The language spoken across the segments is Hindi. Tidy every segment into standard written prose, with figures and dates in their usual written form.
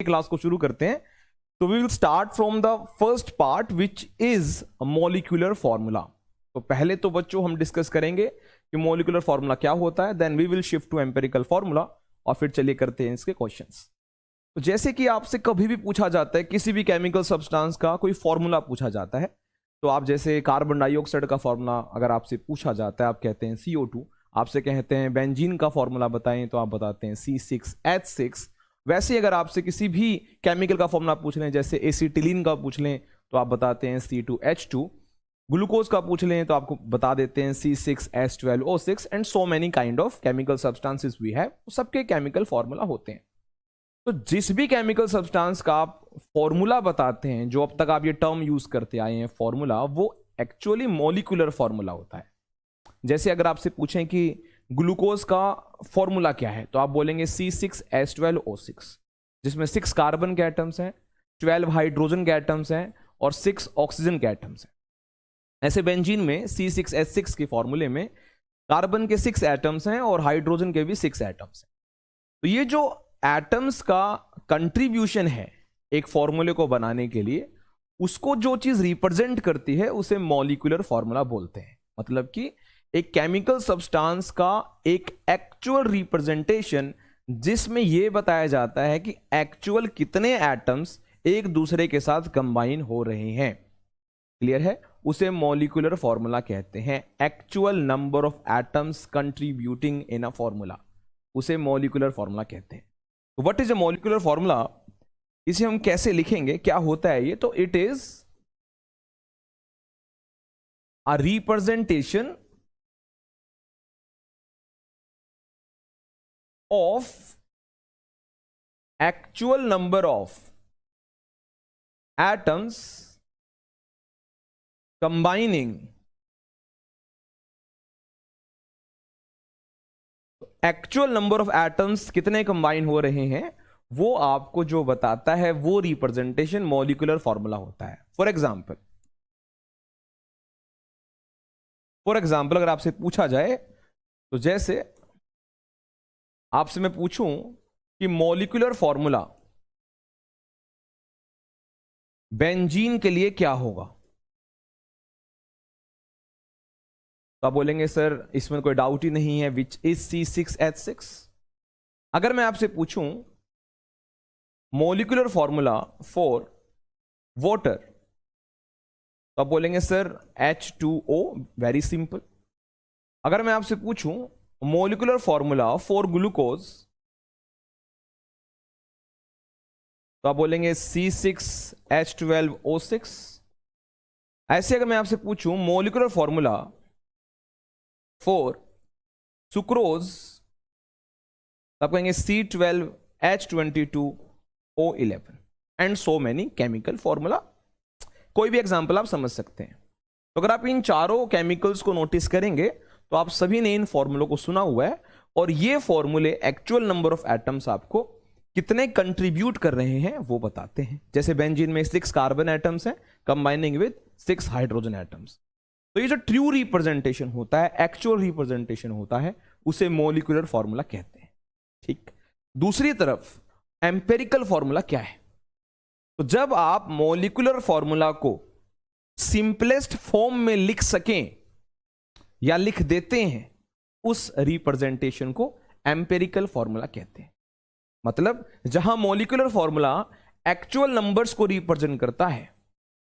क्लास को शुरू करते हैं। तो we will start from the first part which is molecular formula. तो पहले तो बच्चों हम डिस्कस करेंगे कि मॉलिक्यूलर फॉर्मूला क्या होता है, then we will shift to empirical formula और फिर चलिए करते हैं इसके क्वेश्चंस। तो जैसे कि आपसे कभी भी पूछा जाता है किसी भी केमिकल सब्सटेंस का कोई फॉर्मूला पूछा जाता है, तो आप जैसे कार्बन डाइऑक्साइड का फॉर्मूला अगर आपसे पूछा जाता है आप कहते हैं CO2, आपसे कहते हैं बेंजीन का फॉर्मूला बताएं तो आप बताते हैं C6H6। वैसे अगर आपसे किसी भी केमिकल का फॉर्मूला पूछ लें जैसे एसिटिलीन का पूछ लें तो आप बताते हैं C2H2, ग्लूकोज का पूछ लें तो आपको बता देते हैं C6H12O6 and so many kind of chemical substances we have. सबके केमिकल फॉर्मूला होते हैं। तो जिस भी केमिकल सब्सटेंस का आप फॉर्मूला बताते हैं, जो अब तक आप ये टर्म यूज करते आए हैं फॉर्मूला, वो एक्चुअली मॉलिक्यूलर फॉर्मूला होता है। जैसे अगर आपसे पूछें कि ग्लूकोज का फॉर्मूला क्या है तो आप बोलेंगे C6H12O6, जिसमें 6 कार्बन के एटम्स हैं, 12 हाइड्रोजन के एटम्स हैं और 6 ऑक्सीजन के एटम्स हैं। ऐसे बेंजीन में C6H6 के फॉर्मूले में कार्बन के 6 एटम्स हैं और हाइड्रोजन के भी 6 एटम्स हैं। तो ये जो एटम्स का कंट्रीब्यूशन है एक फॉर्मूले को बनाने के लिए, उसको जो चीज रिप्रेजेंट करती है उसे मॉलिक्यूलर फॉर्मूला बोलते हैं। मतलब कि एक केमिकल सब्सटेंस का एक एक्चुअल रिप्रेजेंटेशन जिसमें यह बताया जाता है कि एक्चुअल कितने एटम्स एक दूसरे के साथ कंबाइन हो रहे हैं। क्लियर है? उसे मॉलिक्यूलर फॉर्मूला कहते हैं। Actual number of atoms contributing in a formula, उसे मॉलिक्यूलर फॉर्मूला कहते हैं। तो what is a molecular formula? इसे हम कैसे लिखेंगे, क्या होता है ये? तो it is a representation of actual number of atoms combining actual number of atoms कितने कंबाइन हो रहे हैं वो आपको जो बताता है वो रिप्रेजेंटेशन मॉलिक्यूलर फॉर्मूला होता है। फॉर एग्जाम्पल अगर आपसे पूछा जाए, तो जैसे आपसे मैं पूछूं कि मॉलिक्यूलर फॉर्मूला बेंजीन के लिए क्या होगा, तो आप बोलेंगे सर इसमें कोई डाउट ही नहीं है, विच इज C6H6। अगर मैं आपसे पूछूं मॉलिक्यूलर फॉर्मूला फॉर वाटर, तो आप बोलेंगे सर H2O, वेरी सिंपल। अगर मैं आपसे पूछूं मॉलिक्यूलर फॉर्मूला फॉर ग्लूकोज, तो आप बोलेंगे C6H12O6। ऐसे अगर मैं आपसे पूछूं मॉलिक्यूलर फॉर्मूला फॉर सुक्रोज, तो आप कहेंगे C12H22O11 and so many chemical formula. कोई भी एग्जांपल आप समझ सकते हैं। तो अगर आप इन चारों केमिकल्स को नोटिस करेंगे तो आप सभी ने इन फॉर्मूलों को सुना हुआ है, और ये फॉर्मूले एक्चुअल नंबर ऑफ एटम्स आपको कितने कंट्रीब्यूट कर रहे हैं वो बताते हैं। जैसे बेंजीन में 6 कार्बन एटम्स हैं कंबाइनिंग विद 6 हाइड्रोजन एटम्स। तो ये जो ट्रू रिप्रेजेंटेशन होता है, एक्चुअल रिप्रेजेंटेशन होता है, उसे मॉलिक्यूलर फॉर्मूला कहते हैं। ठीक। दूसरी तरफ एम्पेरिकल फॉर्मूला क्या है? तो जब आप मॉलिक्यूलर फॉर्मूला को सिंपलेस्ट फॉर्म में लिख सकें या लिख देते हैं, उस रिप्रेजेंटेशन को एम्पेरिकल फॉर्मूला कहते हैं। मतलब जहां मॉलिक्यूलर फॉर्मूला एक्चुअल नंबर्स को रिप्रेजेंट करता है,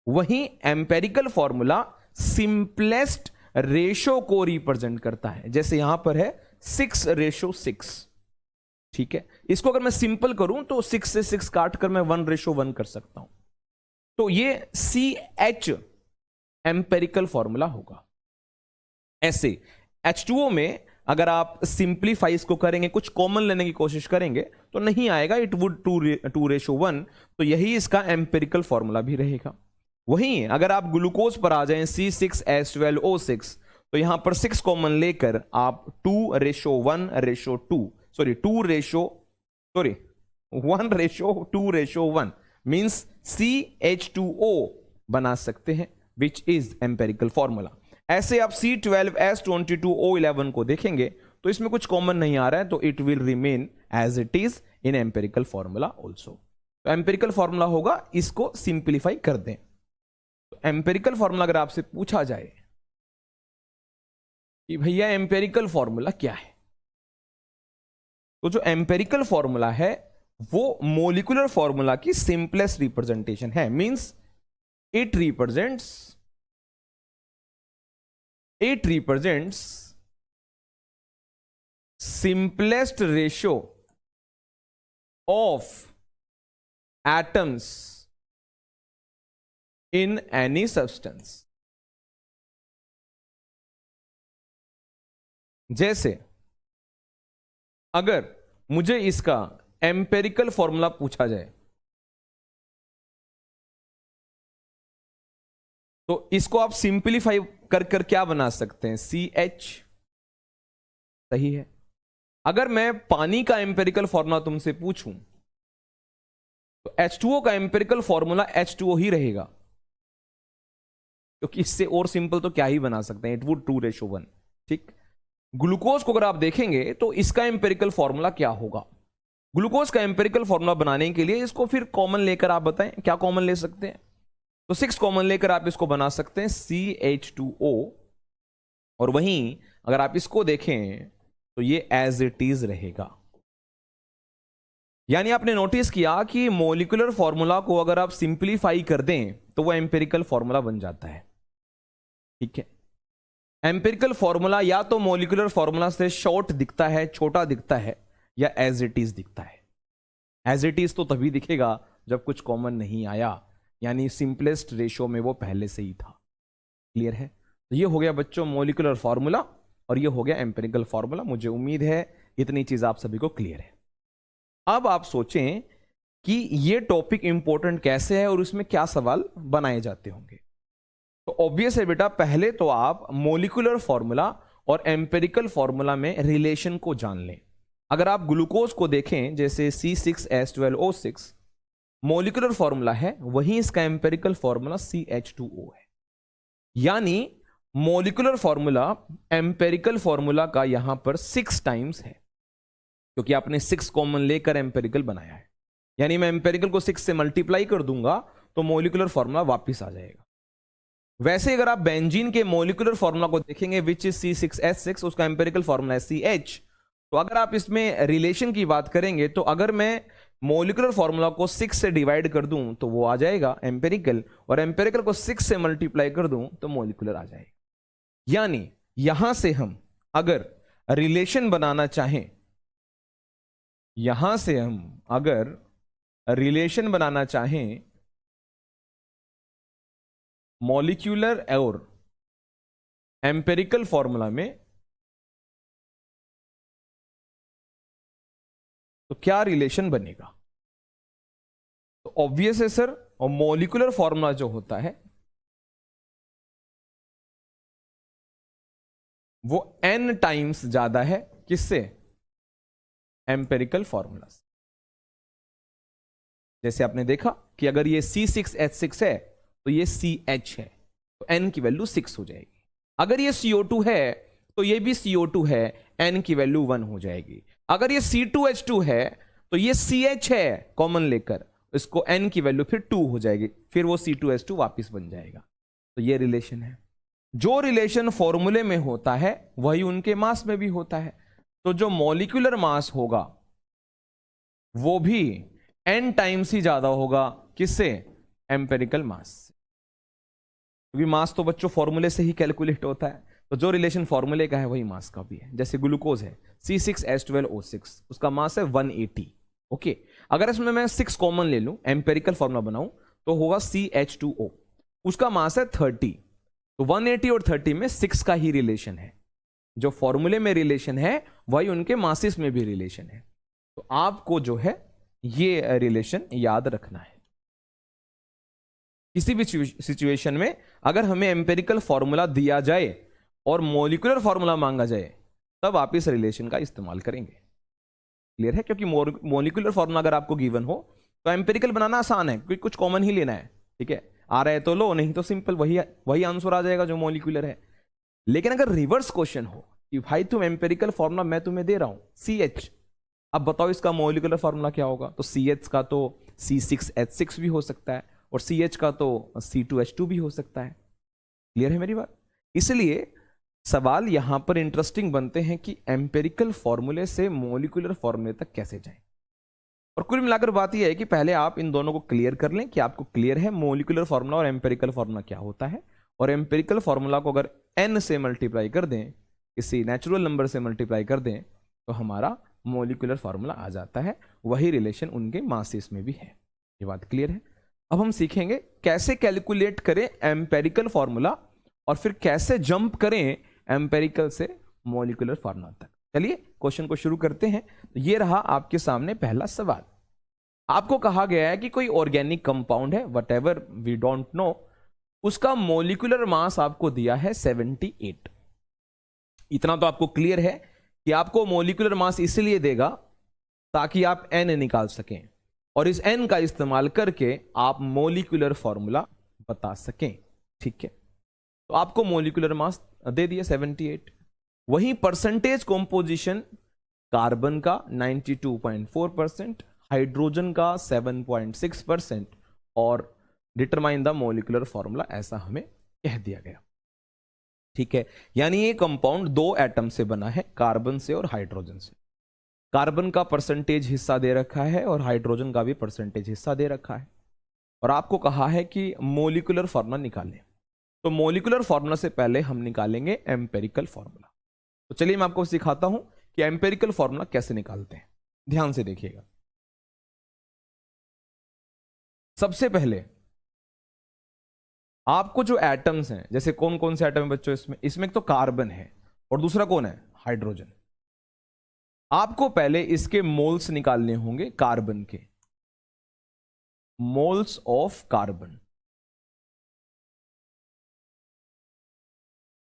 वहीं एम्पेरिकल फॉर्मूला सिंपलेस्ट रेशो को रिप्रेजेंट करता है। जैसे यहां पर है 6:6। ठीक है, इसको अगर मैं सिंपल करूं तो 6 से 6 काट कर मैं 1:1 कर सकता हूं। तो ये CH एम्पेरिकल फॉर्मूला होगा। ऐसे H2O में अगर आप सिंप्लीफाई इसको करेंगे, कुछ कॉमन लेने की कोशिश करेंगे तो नहीं आएगा, इट वुड 2:1। तो यही इसका एम्पेरिकल फॉर्मूला भी रहेगा। वहीं अगर आप ग्लूकोज पर आ जाएं C6H12O6, तो यहां पर 6 कॉमन लेकर आप 1:2:1 मींस CH2O बना सकते हैं, विच इज एम्पेरिकल फॉर्मूला। ऐसे आप C12H22O11 को देखेंगे तो इसमें कुछ कॉमन नहीं आ रहा है, तो it will remain as it is in empirical formula also. तो एम्पेरिकल फॉर्मूला होगा, इसको सिंप्लीफाई कर दें। तो एम्पेरिकल फॉर्मूला अगर आपसे पूछा जाए कि भैया एम्पेरिकल फॉर्मूला क्या है, तो जो एम्पेरिकल फॉर्मूला है वो मोलिकुलर फॉर्मूला की सिंपलेस्ट रिप्रेजेंटेशन है। Means it represents simplest ratio of atoms in any substance। जैसे अगर मुझे इसका एम्पेरिकल फॉर्मूला पूछा जाए तो इसको आप सिंप्लीफाई कर कर क्या बना सकते हैं, CH। सही है। अगर मैं पानी का एम्पेरिकल फॉर्मूला तुमसे पूछूं तो H2O का एम्पेरिकल फॉर्मूला H2O ही रहेगा, क्योंकि इससे और सिंपल तो क्या ही बना सकते हैं, इट वुड 2:1। ठीक। ग्लूकोज को अगर आप देखेंगे तो इसका एम्पेरिकल फॉर्मूला क्या होगा। ग्लूकोज का एम्पेरिकल फॉर्मूला बनाने के लिए इसको फिर कॉमन लेकर आप बताएं क्या कॉमन ले सकते हैं। तो 6 कॉमन लेकर आप इसको बना सकते हैं CH2O, और वहीं अगर आप इसको देखें तो ये एज इट इज रहेगा। यानी आपने नोटिस किया कि मॉलिक्यूलर फॉर्मूला को अगर आप सिंप्लीफाई कर दें तो वो एम्पेरिकल फॉर्मूला बन जाता है। ठीक है। एम्पेरिकल फॉर्मूला या तो मॉलिक्यूलर फॉर्मूला से शॉर्ट दिखता है, छोटा दिखता है, या एज इट इज दिखता है। एज इट इज तो तभी दिखेगा जब कुछ कॉमन नहीं आया, यानी सिंपलेस्ट रेशियो में वो पहले से ही था। क्लियर है। तो ये हो गया बच्चों मॉलिक्यूलर फॉर्मूला और ये हो गया एम्पेरिकल फॉर्मूला। मुझे उम्मीद है इतनी चीज आप सभी को क्लियर है। अब आप सोचें कि ये टॉपिक इंपॉर्टेंट कैसे है और इसमें क्या सवाल बनाए जाते होंगे। तो ऑब्वियस है बेटा, पहले तो आप मॉलिक्यूलर फॉर्मूला और एम्पेरिकल फॉर्मूला में रिलेशन को जान लें। अगर आप ग्लूकोज को देखें जैसे C6H12O6 मॉलिक्यूलर फॉर्मूला है, वहीं इसका एम्पेरिकल फॉर्मूला CH2O है। यानी मॉलिक्यूलर फॉर्मूला एम्पेरिकल फॉर्मूला का यहां पर 6 टाइम्स है, क्योंकि आपने 6 कॉमन लेकर एम्पेरिकल बनाया है। यानी मैं एम्पेरिकल को 6 से मल्टीप्लाई कर दूंगा तो मॉलिक्यूलर फॉर्मूला वापस आ जाएगा। वैसे अगर आप बेंजीन के मॉलिक्यूलर फॉर्मूला को देखेंगे विच इज C6H6, उसका एम्पेरिकल फॉर्मूला है CH। तो अगर आप इसमें रिलेशन की बात करेंगे तो अगर मैं मॉलिक्यूलर फॉर्मूला को 6 से डिवाइड कर दूं तो वो आ जाएगा एम्पेरिकल, और एम्पेरिकल को 6 से मल्टीप्लाई कर दूं तो मॉलिक्यूलर आ जाएगा। यानी यहां से हम अगर रिलेशन बनाना चाहें, यहां से हम अगर रिलेशन बनाना चाहें मॉलिक्यूलर और एम्पेरिकल फॉर्मूला में, तो क्या रिलेशन बनेगा। तो ऑब्वियस है सर, और मॉलिक्यूलर फॉर्मूला जो होता है वो n टाइम्स ज्यादा है किससे, एम्पेरिकल फॉर्मूला से। जैसे आपने देखा कि अगर ये C6H6 है तो ये CH है, तो n की वैल्यू 6 हो जाएगी। अगर ये CO2 है तो ये भी CO2 है, n की वैल्यू 1 हो जाएगी। अगर ये C2H2 है तो ये CH है, कॉमन लेकर इसको n की वैल्यू फिर 2 हो जाएगी, फिर वो C2H2 वापस बन जाएगा। तो ये रिलेशन है। जो रिलेशन फॉर्मूले में होता है वही उनके मास में भी होता है। तो जो मॉलिक्यूलर मास होगा वो भी n टाइम्स ही ज्यादा होगा किससे, एम्पेरिकल मास से, क्योंकि मास तो बच्चों फॉर्मूले से ही कैलकुलेट होता है। तो जो रिलेशन फॉर्मूले का है वही मास का भी है। जैसे ग्लूकोज है C6H12O6, उसका मास है 180। ओके, अगर इसमें मैं 6 कॉमन ले लूं, एम्पेरिकल फॉर्मूला बनाऊं, तो होगा CH2O, उसका मास है 30। तो 180 और 30 में 6 का ही रिलेशन है। जो फॉर्मूले में रिलेशन है वही उनके मासेस में भी रिलेशन है। तो आपको जो है ये रिलेशन याद रखना है। किसी भी सिचुएशन में अगर हमें एम्पेरिकल फॉर्मूला दिया जाए और मॉलिक्यूलर फॉर्मूला मांगा जाए तब आप इस रिलेशन का इस्तेमाल करेंगे। क्लियर है। क्योंकि मॉलिक्यूलर फॉर्मूला अगर आपको गिवन हो तो एम्पेरिकल बनाना आसान है, क्योंकि कुछ कॉमन ही लेना है। ठीक है, आ रहा है तो लो, नहीं तो सिंपल वही आंसर आ जाएगा जो मॉलिक्यूलर है। लेकिन अगर रिवर्स क्वेश्चन हो कि भाई तुम एम्पेरिकल फॉर्मूला मैं तुम्हें दे रहा हूं CH, अब बताओ इसका मोलिकुलर फार्मूला क्या होगा? तो CH का तो C6H6 भी हो सकता है और CH का तो C2H2 भी हो सकता है। क्लियर है मेरी बात? इसलिए सवाल यहां पर इंटरेस्टिंग बनते हैं कि एम्पेरिकल फॉर्मूले से मोलिकुलर फॉर्मूले तक कैसे जाएं। और कुल मिलाकर बात यह है कि पहले आप इन दोनों को क्लियर कर लें कि आपको क्लियर है मोलिकुलर फॉर्मूला और एम्पेरिकल फॉर्मूला क्या होता है। और एम्पेरिकल फॉर्मूला को अगर n से मल्टीप्लाई कर दें, किसी नेचुरल नंबर से मल्टीप्लाई कर दें, तो हमारा मोलिकुलर फॉर्मूला आ जाता है। वही रिलेशन उनके मासेस में भी है। ये बात क्लियर है? अब हम सीखेंगे कैसे कैलकुलेट करें एम्पेरिकल फॉर्मूला और फिर कैसे जंप करें एम्पेरिकल से मोलिकुलर फॉर्मूला तक। चलिए क्वेश्चन को शुरू करते हैं। तो ये रहा आपके सामने पहला सवाल। आपको कहा गया है कि कोई ऑर्गेनिक कंपाउंड है, whatever we don't know, उसका मोलिकुलर मास आपको दिया है 78। इतना तो आपको क्लियर है कि आपको मोलिकुलर मास इसलिए देगा ताकि आप n निकाल सकें और इस n का इस्तेमाल करके आप मोलिकुलर फॉर्मूला बता सकें। ठीक है, तो आपको मोलिकुलर मास दे दिया 78। वहीं परसेंटेज कॉम्पोजिशन कार्बन का 92.4%, हाइड्रोजन का 7.6% और डिटरमाइन द मोलिकुलर फॉर्मूला, ऐसा हमें कह दिया गया। ठीक है, यानी ये कंपाउंड दो एटम से बना है, कार्बन से और हाइड्रोजन से। कार्बन का परसेंटेज हिस्सा दे रखा है और हाइड्रोजन का भी परसेंटेज हिस्सा दे रखा है। और आपको कहा है कि मोलिकुलर फॉर्मूला निकालें। तो मोलिकुलर फॉर्मूला से पहले हम निकालेंगे एम्पेरिकल फॉर्मूला। तो चलिए मैं आपको सिखाता हूं कि एम्पेरिकल फॉर्मूला कैसे निकालते हैं। ध्यान से देखिएगा। सबसे पहले आपको जो एटम्स हैं, जैसे कौन कौन से एटम है बच्चों, इसमें एक तो कार्बन है और दूसरा कौन है? हाइड्रोजन। आपको पहले इसके मोल्स निकालने होंगे, कार्बन के मोल्स ऑफ कार्बन।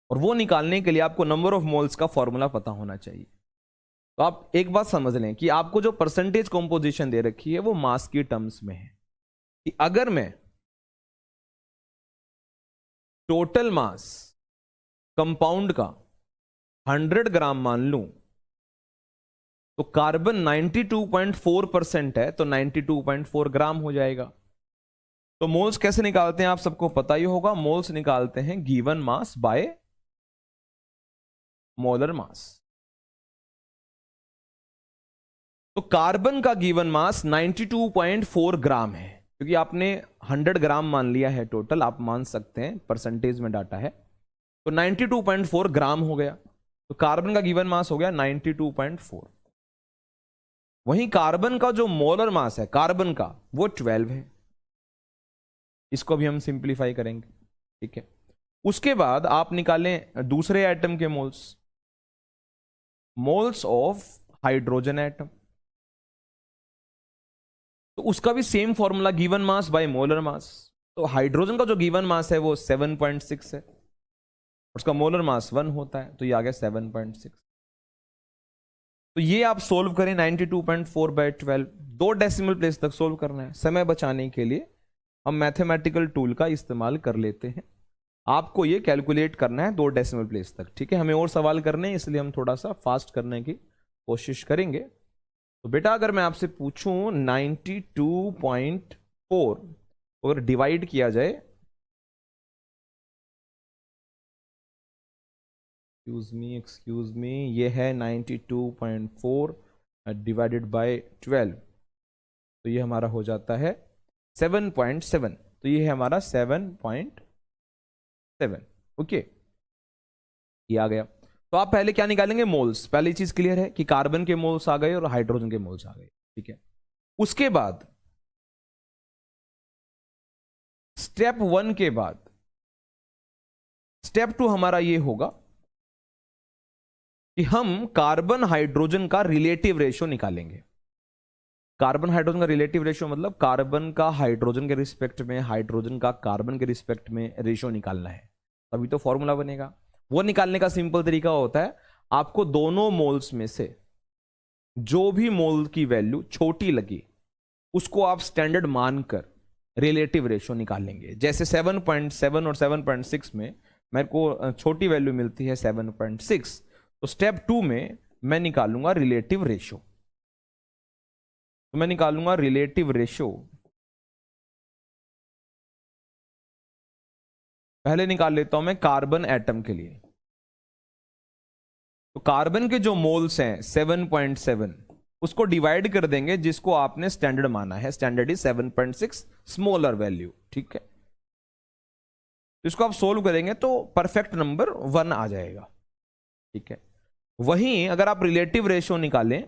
और वो निकालने के लिए आपको नंबर ऑफ मोल्स का फॉर्मूला पता होना चाहिए। तो आप एक बात समझ लें कि आपको जो परसेंटेज कंपोजिशन दे रखी है वो मास की टर्म्स में है। कि अगर मैं टोटल मास कंपाउंड का 100 ग्राम मान लूं, तो कार्बन 92.4% है, तो 92.4 ग्राम हो जाएगा। तो मोल्स कैसे निकालते हैं आप सबको पता ही होगा। मोल्स निकालते हैं given mass by molar mass. तो कार्बन का गिवन मास 92.4 ग्राम है, क्योंकि आपने 100 ग्राम मान लिया है टोटल, आप मान सकते हैं परसेंटेज में डाटा है, तो 92.4 ग्राम हो गया। तो कार्बन का गिवन मास हो गया 92.4। वहीं कार्बन का जो मोलर मास है कार्बन का, वो 12 है। इसको भी हम सिंप्लीफाई करेंगे। ठीक है, उसके बाद आप निकालें दूसरे एटम के moles, moles of hydrogen atom. तो उसका भी same formula, given mass by molar mass. तो हाइड्रोजन का जो गिवन मास है वो 7.6 है, उसका मोलर मास 1 होता है, तो ये आ गया 7.6। तो ये आप सोल्व करें 92.4 बाय 12, 2 डेसिमल प्लेस तक सोल्व करना है। समय बचाने के लिए हम मैथमेटिकल टूल का इस्तेमाल कर लेते हैं। आपको ये कैलकुलेट करना है 2 डेसिमल प्लेस तक। ठीक है, हमें और सवाल करने हैं, इसलिए हम थोड़ा सा फास्ट करने की कोशिश करेंगे। तो बेटा अगर मैं आपसे पूछूं 92.4 अगर डिवाइड किया जाए, एक्सक्यूज मी, ये है 92.4 डिवाइडेड बाय 12, तो ये हमारा हो जाता है 7.7। तो ये है हमारा 7.7। ओके, ये आ गया। तो आप पहले क्या निकालेंगे? मोल्स। पहली चीज क्लियर है कि कार्बन के मोल्स आ गए और हाइड्रोजन के मोल्स आ गए। ठीक है, उसके बाद स्टेप 1 के बाद स्टेप 2 हमारा ये होगा कि हम कार्बन हाइड्रोजन का रिलेटिव रेशियो निकालेंगे। कार्बन हाइड्रोजन का रिलेटिव रेशियो मतलब कार्बन का हाइड्रोजन के रिस्पेक्ट में, हाइड्रोजन का कार्बन के रिस्पेक्ट में रेशियो निकालना है, तभी तो फॉर्मूला बनेगा। वो निकालने का सिंपल तरीका होता है, आपको दोनों मोल्स में से जो भी मोल की वैल्यू छोटी लगी उसको आप स्टैंडर्ड मानकर रिलेटिव रेशियो निकालेंगे। जैसे 7.7 और 7.6 में मेरे को छोटी वैल्यू मिलती है 7.6, तो स्टेप 2 में मैं निकालूंगा रिलेटिव रेशियो। तो मैं निकालूंगा रिलेटिव रेशियो। पहले निकाल लेता हूं मैं कार्बन एटम के लिए। तो कार्बन के जो मोल्स हैं 7.7, उसको डिवाइड कर देंगे जिसको आपने स्टैंडर्ड माना है, स्टैंडर्ड इज 7.6 स्मॉलर वैल्यू, ठीक है। तो इसको आप सोल्व करेंगे तो परफेक्ट नंबर 1 आ जाएगा, ठीक है। वहीं अगर आप रिलेटिव रेशियो निकालें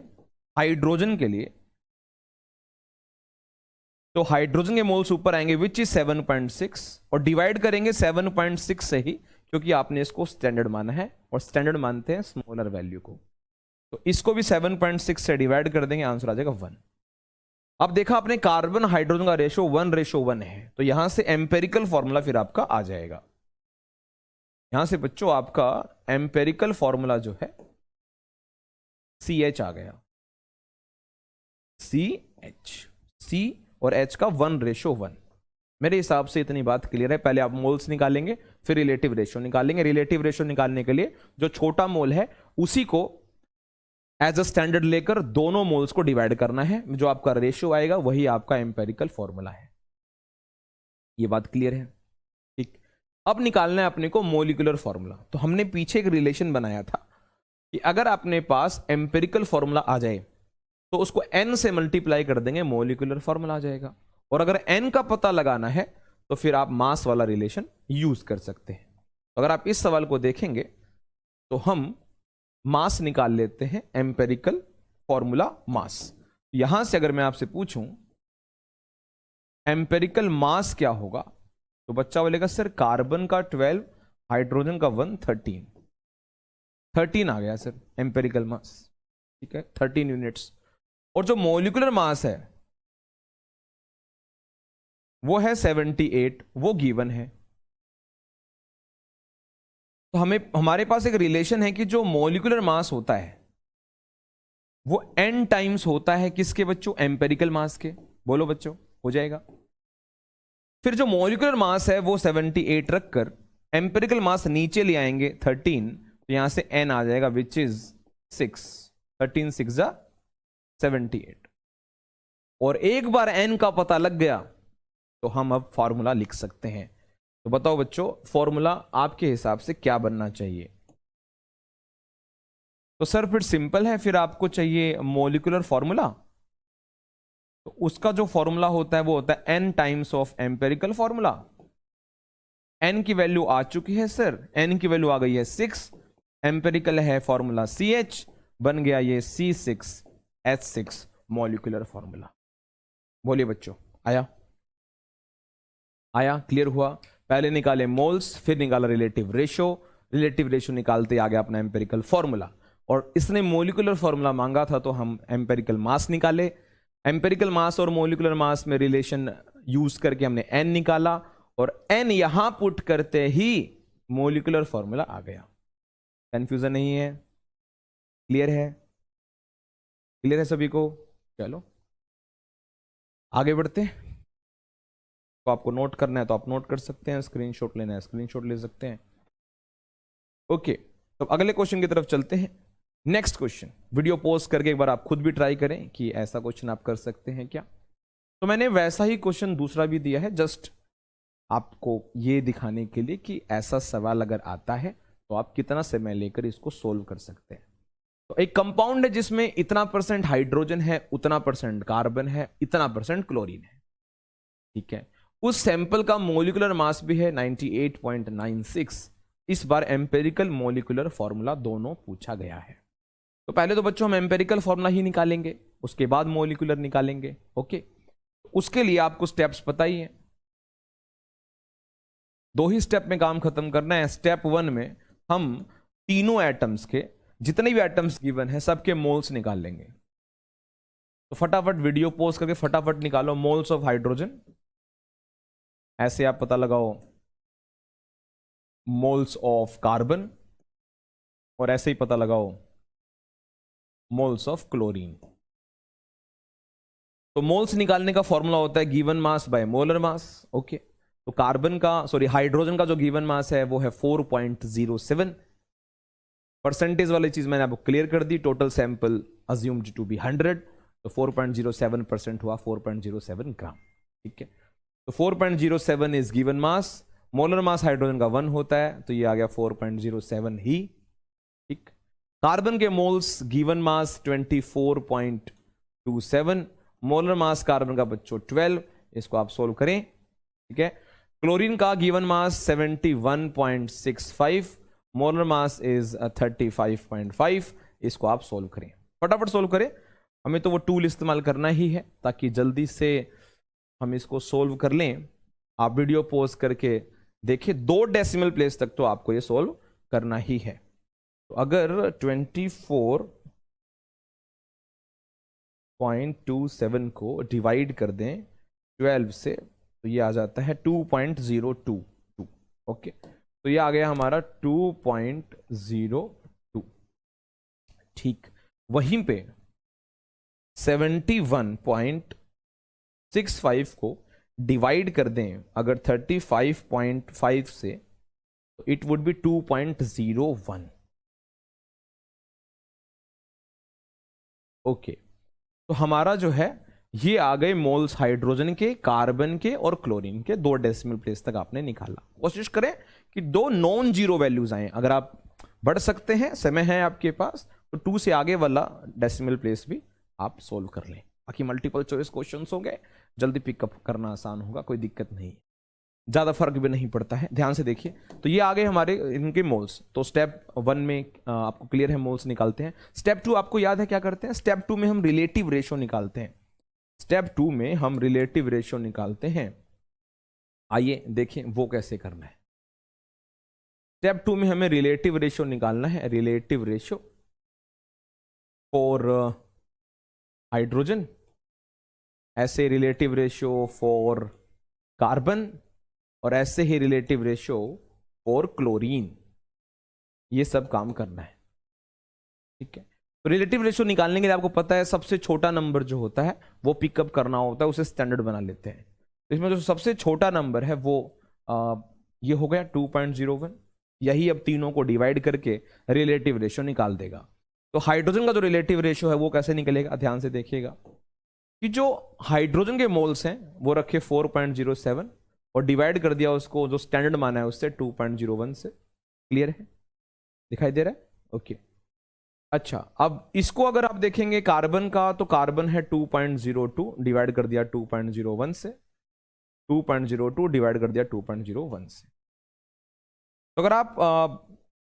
हाइड्रोजन के लिए, तो हाइड्रोजन के मोल्स ऊपर आएंगे विच इज 7.6, और डिवाइड करेंगे 7.6 से ही, क्योंकि आपने इसको स्टैंडर्ड माना है और स्टैंडर्ड मानते हैं स्मॉलर वैल्यू को। तो इसको भी 7.6 से डिवाइड कर देंगे, आंसर आ जाएगा 1। अब देखा आपने कार्बन हाइड्रोजन का रेशियो 1:1 है, तो यहां से एम्पेरिकल फॉर्मूला फिर आपका आ जाएगा। यहां से बच्चों आपका एम्पेरिकल फॉर्मूला जो है CH आ गया, CH, C और H का 1:1। मेरे हिसाब से इतनी बात क्लियर है। पहले आप मोल्स निकालेंगे, फिर रिलेटिव रेशियो निकालेंगे। रिलेटिव रेशियो निकालने के लिए जो छोटा मोल है उसी को एज अ स्टैंडर्ड लेकर दोनों मोल्स को डिवाइड करना है, जो आपका रेशियो आएगा वही आपका एम्पेरिकल फॉर्मूला है। ये बात क्लियर है, ठीक। अब निकालना है अपने को मोलिकुलर फॉर्मूला। तो हमने पीछे एक रिलेशन बनाया था कि अगर अपने पास एम्पेरिकल फॉर्मूला आ जाए तो उसको n से मल्टीप्लाई कर देंगे, मोलिकुलर फॉर्मूला आ जाएगा। और अगर n का पता लगाना है तो फिर आप मास वाला रिलेशन यूज कर सकते हैं। तो अगर आप इस सवाल को देखेंगे तो हम मास निकाल लेते हैं, एम्पेरिकल फॉर्मूला मास। यहां से अगर मैं आपसे पूछूं एम्पेरिकल मास क्या होगा, तो बच्चा बोलेगा सर कार्बन का 12, हाइड्रोजन का 1, 13 आ गया सर एम्पेरिकल मास, ठीक है, 13 यूनिट्स। और जो मोलिकुलर मास है वो है 78, वो गिवन है। तो हमारे पास एक रिलेशन है कि जो मोलिकुलर मास होता है वो n टाइम्स होता है किसके बच्चों, एम्पेरिकल मास के। बोलो बच्चों, हो जाएगा। फिर जो मोलिकुलर मास है वो 78 रखकर एम्पेरिकल मास नीचे ले आएंगे 13, तो यहां से n आ जाएगा विच इज 6, 13 6 जा 78। और एक बार n का पता लग गया तो हम अब फॉर्मूला लिख सकते हैं। तो बताओ बच्चों, फॉर्मूला आपके हिसाब से क्या बनना चाहिए? तो सर फिर सिंपल है, फिर आपको चाहिए मोलिकुलर फॉर्मूला। तो उसका जो फॉर्मूला होता है वो होता है n times of empirical formula. n की वैल्यू आ चुकी है सर, n की वैल्यू आ गई है 6, एम्पेरिकल है फॉर्मूला CH, बन गया ये C6H6 मोलिकुलर फॉर्मूला। बोलिए बच्चों, आया क्लियर हुआ? पहले निकाले मोल्स, फिर निकाला रिलेटिव रेशियो, रिलेटिव रेशियो निकालते आ गया अपना एम्पेरिकल फॉर्मूला। और इसने मोलिकुलर फॉर्मूला मांगा था तो हम एम्पेरिकल मास निकाले। एम्पेरिकल मास और मोलिकुलर मास में रिलेशन यूज करके हमने n निकाला, और n यहां पुट करते ही मोलिकुलर फॉर्मूला आ गया। कंफ्यूजन नहीं है? क्लियर है? क्लियर है सभी को? चलो आगे बढ़ते हैं। तो आपको नोट करना है तो आप नोट कर सकते हैं, स्क्रीनशॉट लेना है स्क्रीनशॉट ले सकते हैं। ओके, तो अगले क्वेश्चन की तरफ चलते हैं। नेक्स्ट क्वेश्चन, वीडियो पॉज करके एक बार आप खुद भी ट्राई करें कि ऐसा क्वेश्चन आप कर सकते हैं क्या। तो मैंने वैसा ही क्वेश्चन दूसरा भी दिया है, जस्ट आपको ये दिखाने के लिए कि ऐसा सवाल अगर आता है तो आप कितना समय लेकर इसको सोल्व कर सकते हैं। तो एक कंपाउंड है जिसमें इतना % हाइड्रोजन है, उतना % कार्बन है, इतना % क्लोरीन है, ठीक है। उस सैंपल का मोलिकुलर मास भी है 98.96। इस बार एम्पेरिकल मोलिकुलर फॉर्मूला दोनों पूछा गया है। तो पहले तो बच्चों हम एम्पेरिकल फॉर्मूला ही निकालेंगे, उसके बाद मोलिकुलर निकालेंगे। ओके, उसके लिए आपको स्टेप्स पता ही है, 2 ही स्टेप में काम खत्म करना है। स्टेप 1 में हम तीनों एटम्स के, जितने भी एटम्स गिवन है सबके मोल्स निकाल लेंगे। तो फटाफट वीडियो पॉज करके फटाफट निकालो मोल्स ऑफ हाइड्रोजन। ऐसे आप पता लगाओ मोल्स ऑफ कार्बन, और ऐसे ही पता लगाओ मोल्स ऑफ क्लोरीन। तो मोल्स निकालने का फॉर्मूला होता है given mass by molar mass. Okay, तो कार्बन का हाइड्रोजन का जो गिवन मास है वो है 4.07। परसेंटेज वाली चीज मैंने आपको क्लियर कर दी। Total sample assumed to be 100, तो 4.07% हुआ 4.07 ग्राम। ठीक है, तो 4.07 is given mass, molar mass hydrogen का 1 होता है, तो ये आ गया 4.07 ही। ठीक, कार्बन के moles given mass 24.27, molar mass carbon का बच्चों 12, इसको आप सोल्व करें। ठीक है, क्लोरीन का given mass 71.65, molar mass is 35.5, इसको आप सोल्व करें, फटाफट सोल्व करें। हमें तो वो टूल इस्तेमाल करना ही है ताकि जल्दी से हम इसको सोल्व कर लें। आप वीडियो पॉज करके देखिए, 2 डेसिमल प्लेस तक तो आपको ये सोल्व करना ही है। तो अगर 24.27 को डिवाइड कर दें 12 से, तो ये आ जाता है 2.022। ओके, तो ये आ गया हमारा 2.02। ठीक, वहीं पे 71.65 को डिवाइड कर दें अगर 35.5 से, तो इट वुड बी 2.01। ओके, तो हमारा जो है ये आ गए मोल्स हाइड्रोजन के, कार्बन के और क्लोरीन के। 2 डेसिमल प्लेस तक आपने निकाला। कोशिश करें कि 2 नॉन जीरो वैल्यूज आए। अगर आप बढ़ सकते हैं, समय है आपके पास, तो 2 से आगे वाला डेसिमल प्लेस भी आप सोल्व कर लें। बाकी मल्टीपल चॉइस क्वेश्चंस होंगे, जल्दी पिकअप करना आसान होगा, कोई दिक्कत नहीं, ज्यादा फर्क भी नहीं पड़ता है। ध्यान से देखिए, तो ये आ गए हमारे इनके मोल्स। तो स्टेप 1 में आपको क्लियर है, मोल्स निकालते हैं। स्टेप 2 आपको याद है क्या करते हैं? स्टेप 2 में हम रिलेटिव रेशियो निकालते हैं। स्टेप 2 में हम रिलेटिव रेशियो निकालते हैं। आइए देखें वो कैसे करना है। स्टेप 2 में हमें रिलेटिव रेशियो निकालना है। रिलेटिव रेशियो फॉर हाइड्रोजन, ऐसे रिलेटिव रेशियो फॉर कार्बन, और ऐसे ही रिलेटिव रेशियो फॉर क्लोरीन। ये सब काम करना है। ठीक है, तो रिलेटिव रेशियो निकालने के लिए आपको पता है सबसे छोटा नंबर जो होता है वो पिकअप करना होता है, उसे स्टैंडर्ड बना लेते हैं। तो इसमें जो सबसे छोटा नंबर है वो ये हो गया 2.01। यही अब तीनों को डिवाइड करके रिलेटिव रेशियो निकाल देगा। तो हाइड्रोजन का जो रिलेटिव रेशियो है वो कैसे निकलेगा? ध्यान से देखिएगा कि जो हाइड्रोजन के मोल्स हैं वो रखे 4.07 और डिवाइड कर दिया उसको जो स्टैंडर्ड माना है उससे 2.01 से। क्लियर है? दिखाई दे रहा है? ओके, अच्छा, अब इसको अगर आप देखेंगे कार्बन का, तो कार्बन है 2.02, डिवाइड कर दिया 2.01 से, 2.02 डिवाइड कर दिया 2.01 से। तो अगर आप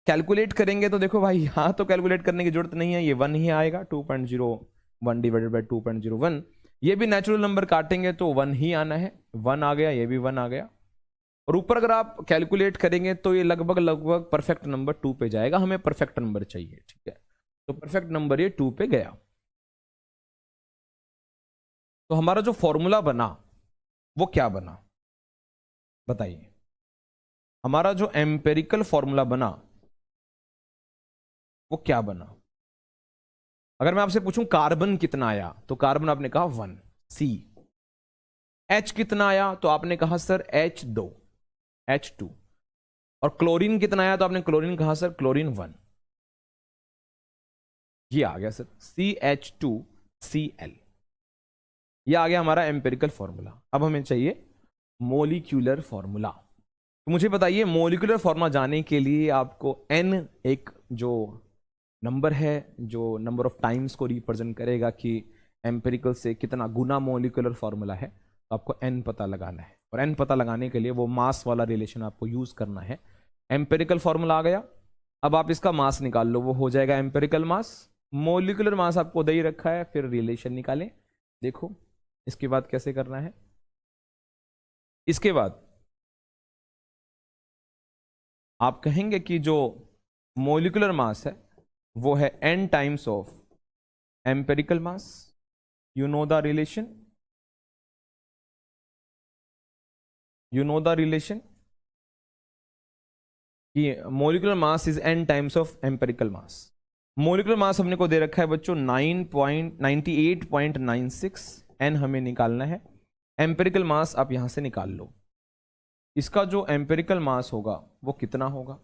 कैलकुलेट करेंगे तो देखो भाई, यहां तो कैलकुलेट करने की जरूरत नहीं है, ये 1 ही आएगा। 2.01 डिवाइडेड बाई 2.01, ये भी नेचुरल नंबर काटेंगे तो 1 ही आना है। 1 आ गया, ये भी 1 आ गया। और ऊपर अगर आप कैलकुलेट करेंगे तो ये लगभग परफेक्ट नंबर 2 पे जाएगा। हमें परफेक्ट नंबर चाहिए, ठीक है, तो परफेक्ट नंबर ये 2 पे गया। तो हमारा जो फॉर्मूला बना वो क्या बना बताइए? हमारा जो एम्पेरिकल फॉर्मूला बना वो क्या बना? अगर मैं आपसे पूछूं कार्बन कितना आया, तो कार्बन आपने कहा 1 सी। एच कितना आया, तो आपने कहा सर H2। और क्लोरीन कितना आया, तो आपने क्लोरीन कहा सर क्लोरीन 1। ये आ गया सर CH2Cl। ये आ गया हमारा एम्पेरिकल फॉर्मूला। अब हमें चाहिए मोलिक्यूलर फॉर्मूला। तो मुझे बताइए, मोलिकुलर फॉर्मूला जाने के लिए आपको n एक जो नंबर है, जो नंबर ऑफ टाइम्स को रिप्रेजेंट करेगा कि एम्पेरिकल से कितना गुना मोलिकुलर फॉर्मूला है, तो आपको n पता लगाना है। और n पता लगाने के लिए वो मास वाला रिलेशन आपको यूज करना है। एम्पेरिकल फॉर्मूला आ गया, अब आप इसका मास निकाल लो, वो हो जाएगा एम्पेरिकल मास। मोलिकुलर मास आपको दे ही रखा है, फिर रिलेशन निकालें। देखो इसके बाद कैसे करना है। इसके बाद आप कहेंगे कि जो मोलिकुलर मास है वो है n times of empirical mass. You know the relation, कि molecular mass is n times of empirical mass. Molecular mass हमने को दे रखा है बच्चों 98.96, n हमें निकालना है। एम्पेरिकल मास आप यहां से निकाल लो। इसका जो एम्पेरिकल मास होगा वो कितना होगा?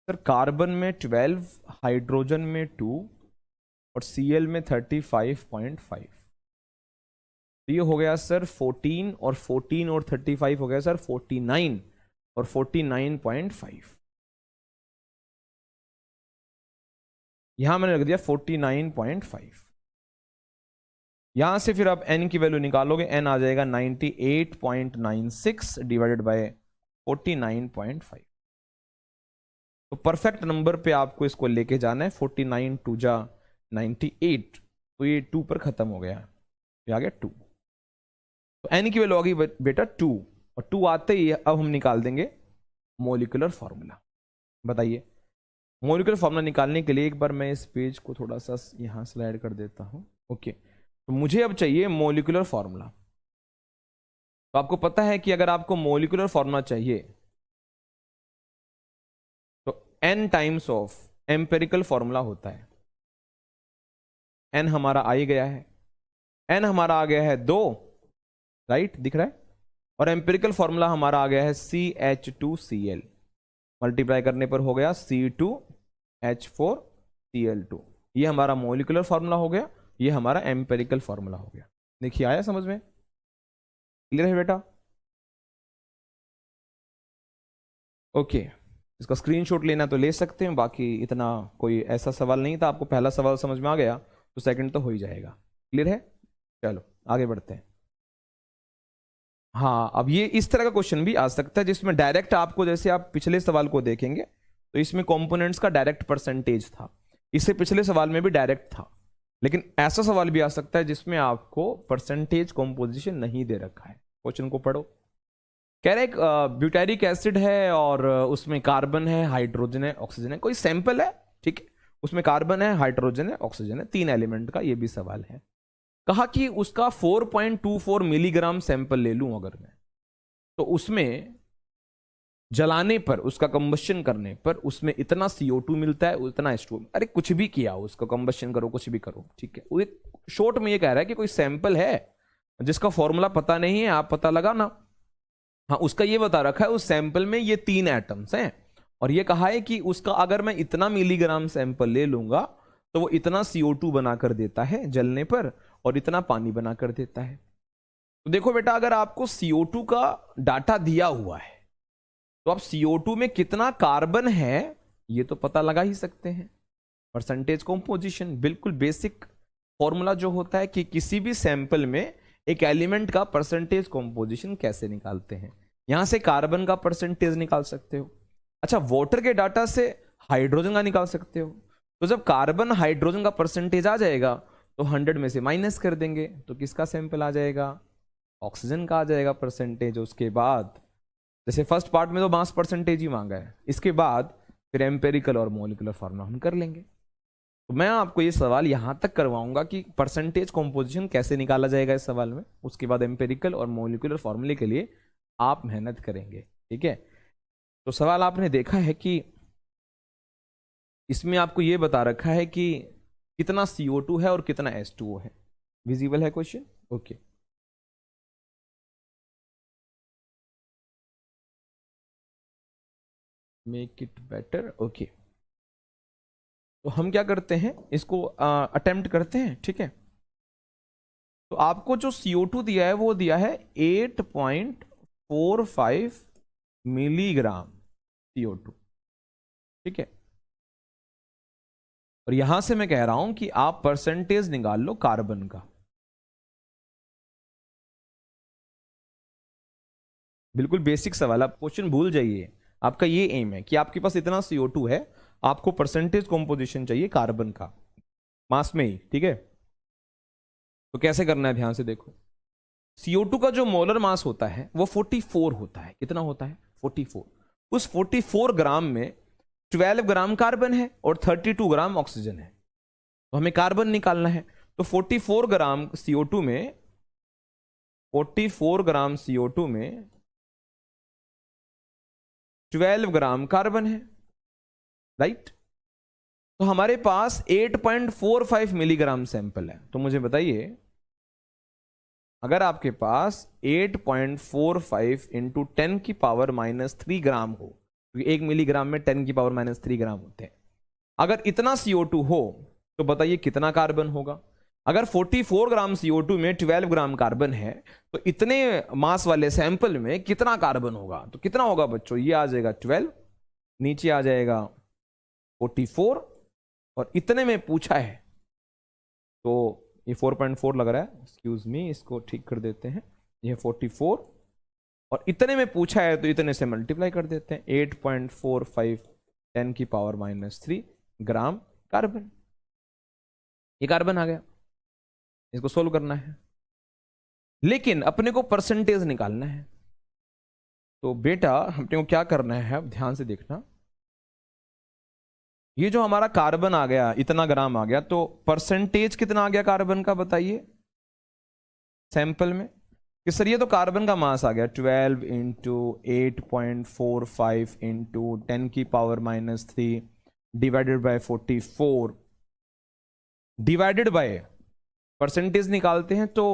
सर कार्बन में 12, हाइड्रोजन में 2, और Cl में 35.5। तो ये हो गया सर 14 और 14 और 35 हो गया सर 49 और 49.5। यहां मैंने रख दिया 49.5। यहां से फिर आप n की वैल्यू निकालोगे, n आ जाएगा 98.96 डिवाइडेड बाय 49.5। तो परफेक्ट नंबर पे आपको इसको लेके जाना है। 49 टू जा 98, तो ये 2 पर खत्म हो गया, ये आ गया 2। तो n की वैल्यू आ गई बेटा 2, और 2 आते ही अब हम निकाल देंगे मोलिकुलर फॉर्मूला। बताइए, मोलिकुलर फॉर्मूला निकालने के लिए एक बार मैं इस पेज को थोड़ा सा यहां स्लाइड कर देता हूं। ओके, तो मुझे अब चाहिए मोलिकुलर फॉर्मूला। तो आपको पता है कि अगर आपको मोलिकुलर फॉर्मूला चाहिए तो n times of empirical formula होता है। n हमारा आ ही गया है, n हमारा आ गया है 2, राइट, दिख रहा है। और एम्पेरिकल फॉर्मूला हमारा आ गया है CH2Cl, मल्टीप्लाई करने पर हो गया C2H4Cl2। ये हमारा मोलिकुलर फॉर्मूला हो गया, ये हमारा एम्पेरिकल फॉर्मूला हो गया। देखिए, आया समझ में? क्लियर है बेटा? ओके, इसका स्क्रीनशॉट लेना तो ले सकते हैं, बाकी इतना कोई ऐसा सवाल नहीं था। आपको पहला सवाल समझ में आ गया तो सेकंड तो हो ही जाएगा। क्लियर है? चलो आगे बढ़ते हैं। हाँ, अब ये इस तरह का क्वेश्चन भी आ सकता है जिसमें डायरेक्ट आपको, जैसे आप पिछले सवाल को देखेंगे तो इसमें कंपोनेंट्स का डायरेक्ट परसेंटेज था, इससे पिछले सवाल में भी डायरेक्ट था। लेकिन ऐसा सवाल भी आ सकता है जिसमें आपको परसेंटेज कंपोजिशन नहीं दे रखा है। क्वेश्चन को पढ़ो। कह रहे एक ब्यूटारिक एसिड है और उसमें कार्बन है, हाइड्रोजन है, ऑक्सीजन है। कोई सैंपल है, ठीक है, उसमें कार्बन है, हाइड्रोजन है, ऑक्सीजन है, 3 एलिमेंट का ये भी सवाल है। कहा कि उसका 4.24 मिलीग्राम सैंपल ले लूं अगर मैं, तो उसमें जलाने पर, उसका कंबशन करने पर उसमें इतना CO2 मिलता है, उतना H2। अरे कुछ भी किया, उसका कंबशन करो, कुछ भी करो, ठीक है। वो शॉर्ट में ये कह रहा है कि कोई सैंपल है जिसका फॉर्मूला पता नहीं है, आप पता लगाना। हाँ, उसका ये बता रखा है उस सैंपल में ये 3 एटम्स हैं, और ये कहा है कि उसका अगर मैं इतना मिलीग्राम सैंपल ले लूंगा तो वो इतना CO2 बनाकर देता है जलने पर, और इतना पानी बनाकर देता है। तो देखो बेटा, अगर आपको CO2 का डाटा दिया हुआ है तो आप CO2 में कितना कार्बन है ये तो पता लगा ही सकते हैं। परसेंटेज कंपोजिशन, बिल्कुल बेसिक फॉर्मूला जो होता है कि किसी भी सैंपल में एक एलिमेंट का परसेंटेज कंपोजिशन कैसे निकालते हैं। यहां से कार्बन का परसेंटेज निकाल सकते हो। अच्छा, वाटर के डाटा से हाइड्रोजन का निकाल सकते हो। तो जब कार्बन हाइड्रोजन का परसेंटेज आ जाएगा तो 100 में से माइनस कर देंगे, तो किसका सैंपल आ जाएगा? ऑक्सीजन का आ जाएगा परसेंटेज। उसके बाद जैसे फर्स्ट पार्ट में तो मास परसेंटेज ही मांगा है, इसके बाद फिर एम्पेरिकल और मोलिकुलर फॉर्मूला हम कर लेंगे। तो मैं आपको ये सवाल यहां तक करवाऊंगा कि परसेंटेज कंपोजिशन कैसे निकाला जाएगा इस सवाल में, उसके बाद एम्पेरिकल और मोलिकुलर फॉर्मूले के लिए आप मेहनत करेंगे, ठीक है। तो सवाल आपने देखा है कि इसमें आपको ये बता रखा है कि कितना CO2 है और कितना H2O है। विजिबल है question? Okay, make it better. Okay, तो हम क्या करते हैं, इसको अटेम्प्ट करते हैं, ठीक है। तो आपको जो CO2 दिया है वो दिया है 8.45 मिलीग्राम CO2, ठीक है। और यहां से मैं कह रहा हूं कि आप परसेंटेज निकाल लो कार्बन का। बिल्कुल बेसिक सवाल, आप क्वेश्चन भूल जाइए। आपका ये एम है कि आपके पास इतना CO2 है, आपको परसेंटेज कंपोजिशन चाहिए कार्बन का, मास में ही, ठीक है। तो कैसे करना है, ध्यान से देखो। CO2 का जो मोलर मास होता है वो 44 होता है। कितना होता है? 44। उस 44 ग्राम में 12 ग्राम कार्बन है और 32 ग्राम ऑक्सीजन है। तो हमें कार्बन निकालना है। तो 44 ग्राम CO2 में 12 ग्राम कार्बन है, राइट। तो हमारे पास 8.45 मिलीग्राम सैंपल है। तो मुझे बताइए, अगर आपके पास 8.45 इंटू 10 की पावर -3 ग्राम हो, क्योंकि 1 मिलीग्राम में 10 की पावर -3 ग्राम होते हैं, अगर इतना CO2 हो तो बताइए कितना कार्बन होगा। अगर 44 ग्राम CO2 में 12 ग्राम कार्बन है तो इतने मास वाले सैंपल में कितना कार्बन होगा, तो कितना होगा बच्चों, ये आ जाएगा 12, नीचे आ जाएगा 44, और इतने में पूछा है तो ये 4.4 लग रहा है, एक्सक्यूज मी, इसको ठीक कर देते हैं, ये 44 और इतने में पूछा है तो इतने से मल्टीप्लाई कर देते हैं, 8.45 10⁻³ ग्राम कार्बन। ये कार्बन आ गया, इसको सोल्व करना है, लेकिन अपने को परसेंटेज निकालना है। तो बेटा अपने को क्या करना है, अब ध्यान से देखना, ये जो हमारा कार्बन आ गया इतना ग्राम आ गया, तो परसेंटेज कितना आ गया कार्बन का बताइए सैंपल में, कि सर ये तो कार्बन का मास आ गया 12 into 8.45 into 10⁻³ divided by 44 divided by percentage निकालते हैं तो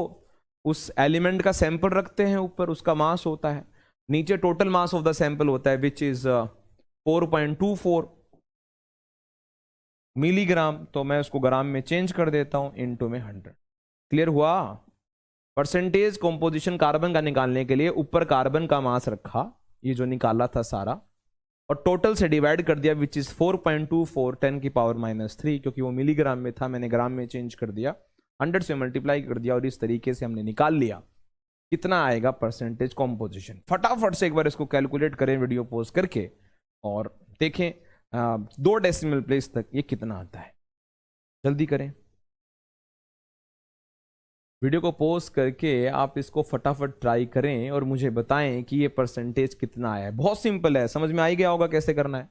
उस एलिमेंट का सैंपल रखते हैं ऊपर, उसका मास होता है, नीचे total mass of the sample होता है विच इज 4.24 मिलीग्राम, तो मैं उसको ग्राम में चेंज कर देता हूं, इनटू में 100। क्लियर हुआ। परसेंटेज कॉम्पोजिशन कार्बन का निकालने के लिए ऊपर कार्बन का मास रखा, ये जो निकाला था सारा, और टोटल से डिवाइड कर दिया विच इज 4.24 10⁻³ क्योंकि वो मिलीग्राम में था, मैंने ग्राम में चेंज कर दिया, 100 से मल्टीप्लाई कर दिया, और इस तरीके से हमने निकाल लिया कितना आएगा परसेंटेज कॉम्पोजिशन। फटाफट से एक बार इसको कैलकुलेट करें वीडियो पॉज करके और देखें 2 डेसिमल प्लेस तक ये कितना आता है, जल्दी करें। वीडियो को पॉज करके आप इसको फटाफट ट्राई करें और मुझे बताएं कि ये परसेंटेज कितना आया है। बहुत सिंपल है, समझ में आ ही गया होगा कैसे करना है।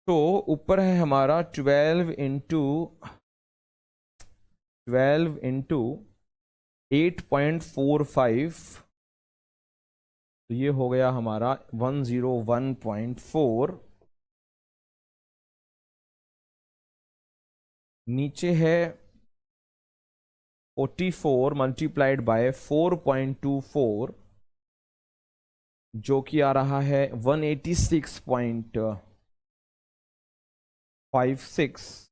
तो ऊपर है हमारा 12 इंटू 8.45, तो ये हो गया हमारा 101.4, नीचे है 44 मल्टीप्लाइड बाय 4.24 जो कि आ रहा है 186.56,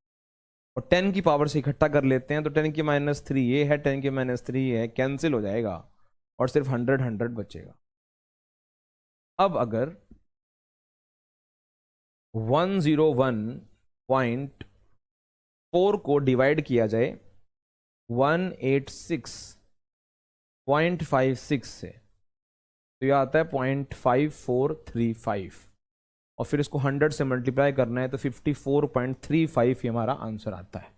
और 10 की पावर से इकट्ठा कर लेते हैं तो 10⁻³ ये है, 10⁻³ है, कैंसिल हो जाएगा और सिर्फ 100 बचेगा। अब अगर 101.4 को डिवाइड किया जाए 186.56 से तो यह आता है 0.5435, और फिर इसको 100 से मल्टीप्लाई करना है तो 54.35 ये हमारा आंसर आता है।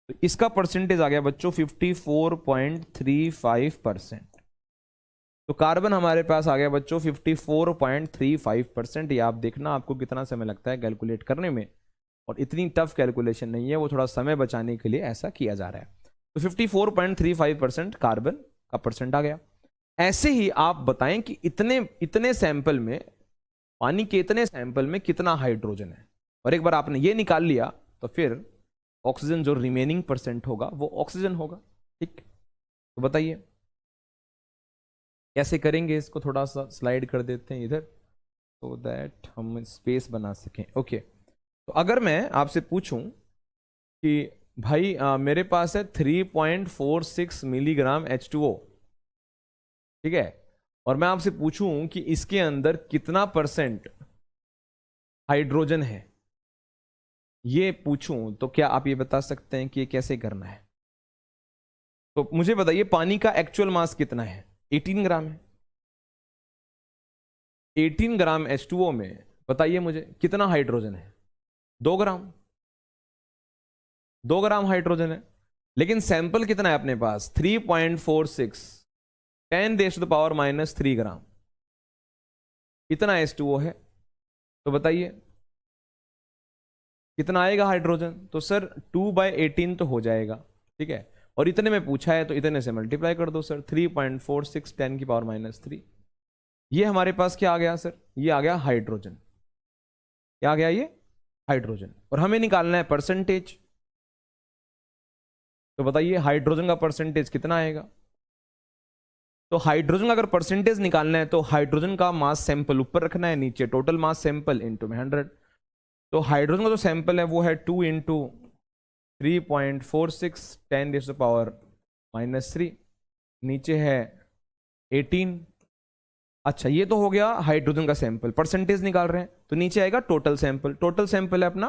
तो इसका परसेंटेज आ गया बच्चों 54.35%। तो कार्बन हमारे पास आ गया बच्चों 54.35%। ये आप देखना आपको कितना समय लगता है कैलकुलेट करने में, और इतनी टफ कैलकुलेशन नहीं है, वो थोड़ा समय बचाने के लिए ऐसा किया जा रहा है। तो 54.35% कार्बन का परसेंट आ गया। ऐसे ही आप बताएं कि इतने सैंपल में, पानी के इतने सैंपल में कितना हाइड्रोजन है, और एक बार आपने ये निकाल लिया तो फिर ऑक्सीजन जो रिमेनिंग परसेंट होगा वो ऑक्सीजन होगा। ठीक, तो बताइए कैसे करेंगे इसको, थोड़ा सा स्लाइड कर देते हैं इधर तो दैट हम स्पेस बना सकें। ओके, तो अगर मैं आपसे पूछूं कि भाई मेरे पास है 3.46 मिलीग्राम H2O, ठीक है, और मैं आपसे पूछूं कि इसके अंदर कितना परसेंट हाइड्रोजन है, ये पूछूं, तो क्या आप ये बता सकते हैं कि ये कैसे करना है? तो मुझे बताइए पानी का एक्चुअल मास कितना है? 18 ग्राम है। 18 ग्राम H2O में बताइए मुझे कितना हाइड्रोजन है? 2 ग्राम। 2 ग्राम हाइड्रोजन है, लेकिन सैंपल कितना है अपने पास? 3.46 10⁻³ ग्राम, इतना H2O है। तो बताइए कितना आएगा हाइड्रोजन? तो सर 2/18 तो हो जाएगा, ठीक है, और इतने में पूछा है तो इतने से मल्टीप्लाई कर दो सर, 3.46 10⁻³ ये हमारे पास क्या आ गया सर? ये आ गया हाइड्रोजन। क्या आ गया? ये हाइड्रोजन। और हमें निकालना है परसेंटेज, तो बताइए हाइड्रोजन का परसेंटेज कितना आएगा? तो हाइड्रोजन का अगर परसेंटेज निकालना है तो हाइड्रोजन का मास सैंपल ऊपर रखना है, नीचे टोटल मास सैंपल इनटू में 100। तो हाइड्रोजन का जो सैंपल है वो है 2 इंटू 3.46 10⁻³ नीचे है 18। अच्छा ये तो हो गया हाइड्रोजन का सैंपल, परसेंटेज निकाल रहे हैं तो नीचे आएगा टोटल सैंपल। टोटल सैंपल है अपना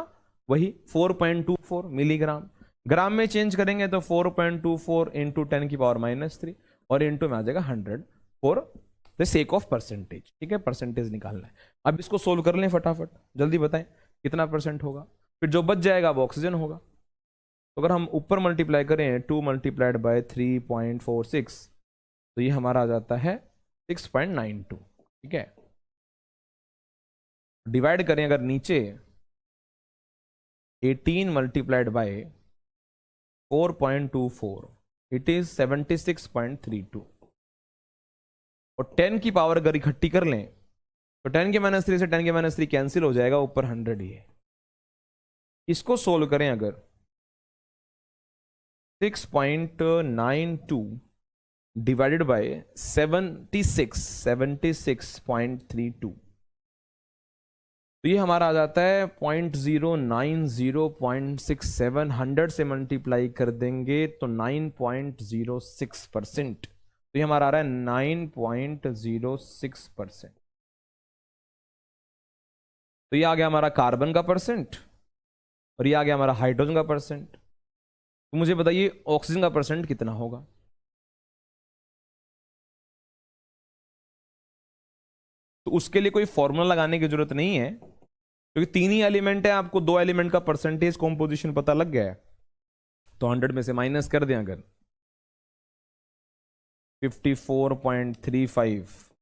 वही 4.24 मिलीग्राम। ग्राम में चेंज करेंगे तो 4.24 इंटू 10⁻³ और इंटू में आ जाएगा 100 for the sake of percentage. ठीक है, परसेंटेज निकालना है। अब इसको सोल्व कर लें फटाफट, जल्दी बताएं कितना परसेंट होगा। फिर जो बच जाएगा वो ऑक्सीजन होगा। तो अगर हम ऊपर मल्टीप्लाई करें 2 × 3.46 तो ये हमारा आ जाता है 6.92। ठीक है, डिवाइड करें अगर नीचे 18 × 4.24 इट इज 76.32 और 10 की पावर अगर इकट्ठी कर लें तो 10⁻³ से 10⁻³ कैंसिल हो जाएगा, ऊपर 100 ही है। इसको सोल्व करें अगर 6.92 डिवाइडेड बाय 76.32 तो ये हमारा आ जाता है 0.090.67। 100 से मल्टीप्लाई कर देंगे तो 9.06%। तो ये हमारा आ रहा है 9.06%। तो ये आ गया हमारा कार्बन का परसेंट और ये आ गया हमारा हाइड्रोजन का परसेंट। तो मुझे बताइए ऑक्सीजन का परसेंट कितना होगा। तो उसके लिए कोई फॉर्मूला लगाने की जरूरत नहीं है क्योंकि 3 ही एलिमेंट है, आपको 2 एलिमेंट का परसेंटेज कॉम्पोजिशन पता लग गया है। तो 100 में से माइनस कर दें अगर 54.35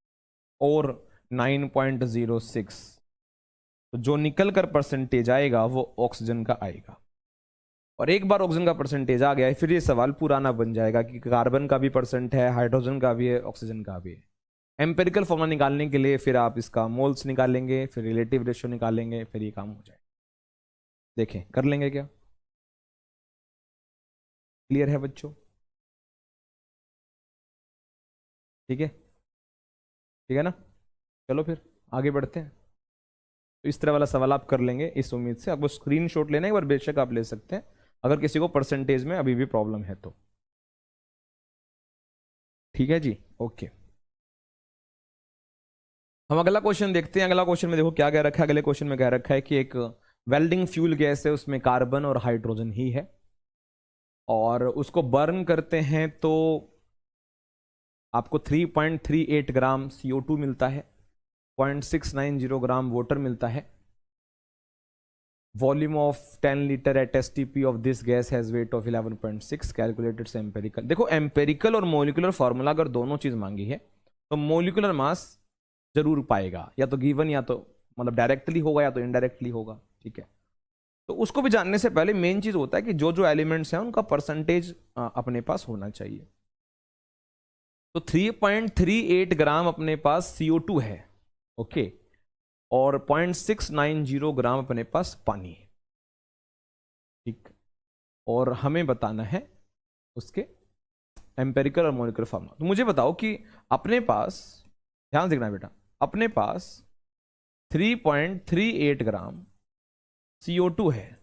और 9.06 तो जो निकल कर परसेंटेज आएगा वो ऑक्सीजन का आएगा। और एक बार ऑक्सीजन का परसेंटेज आ गया फिर ये सवाल पुराना बन जाएगा कि कार्बन का भी परसेंट है, हाइड्रोजन का भी है, ऑक्सीजन का भी है। एम्पेरिकल फॉर्मूला निकालने के लिए फिर आप इसका मोल्स निकालेंगे, फिर रिलेटिव रेशियो निकालेंगे, फिर ये काम हो जाएगा। देखें कर लेंगे क्या? क्लियर है बच्चों? ठीक है, ठीक है ना। चलो फिर आगे बढ़ते हैं। तो इस तरह वाला सवाल आप कर लेंगे इस उम्मीद से। आपको स्क्रीनशॉट लेना है एक बार, बेशक आप ले सकते हैं अगर किसी को परसेंटेज में अभी भी प्रॉब्लम है तो। ठीक है जी, ओके। हम अगला क्वेश्चन देखते हैं। अगला क्वेश्चन में देखो क्या कह रखा है। अगले क्वेश्चन में कह रखा है कि एक वेल्डिंग फ्यूल गैस है, उसमें कार्बन और हाइड्रोजन ही है और उसको बर्न करते हैं तो आपको 3.38 ग्राम CO2 मिलता है, 0.690 ग्राम वाटर मिलता है। Volume of 10 litre eight STP of this gas has weight of 11.6 calculated से एम्पेरिकल। देखो एम्पेरिकल और मोलिकुलर फॉर्मूला अगर दोनों चीज मांगी है तो मोलिकुलर मास जरूर पाएगा, या तो गिवन या तो मतलब डायरेक्टली होगा या तो इनडायरेक्टली होगा। ठीक है, तो उसको भी जानने से पहले मेन चीज होता है कि जो जो एलिमेंट्स हैं उनका परसेंटेज अपने पास होना चाहिए। तो 3.38 ग्राम अपने पास CO2 है, ओके, और 0.690 ग्राम अपने पास पानी है। ठीक, और हमें बताना है उसके एम्पेरिकल और मॉलिक्यूलर फॉर्मूला। तो मुझे बताओ कि अपने पास, ध्यान देखना बेटा, अपने पास 3.38 ग्राम CO2 है,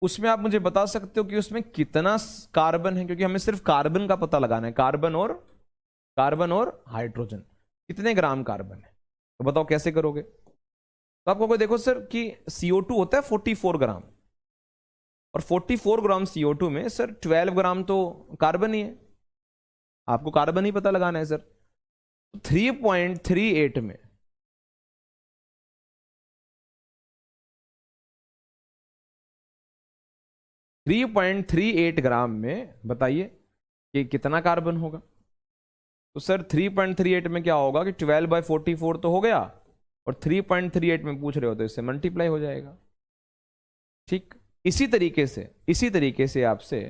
उसमें आप मुझे बता सकते हो कि उसमें कितना कार्बन है, क्योंकि हमें सिर्फ कार्बन का पता लगाना है, कार्बन और हाइड्रोजन, कितने ग्राम कार्बन है। तो बताओ कैसे करोगे। तो आपको देखो सर कि CO2 होता है 44 ग्राम और 44 ग्राम CO2 में सर 12 ग्राम तो कार्बन ही है, आपको कार्बन ही पता लगाना है सर। तो 3.38 में 3.38 ग्राम में बताइए कि कितना कार्बन होगा। तो सर 3.38 में क्या होगा कि 12/44 तो हो गया और 3.38 में पूछ रहे हो तो इससे मल्टीप्लाई हो जाएगा। ठीक, इसी तरीके से आपसे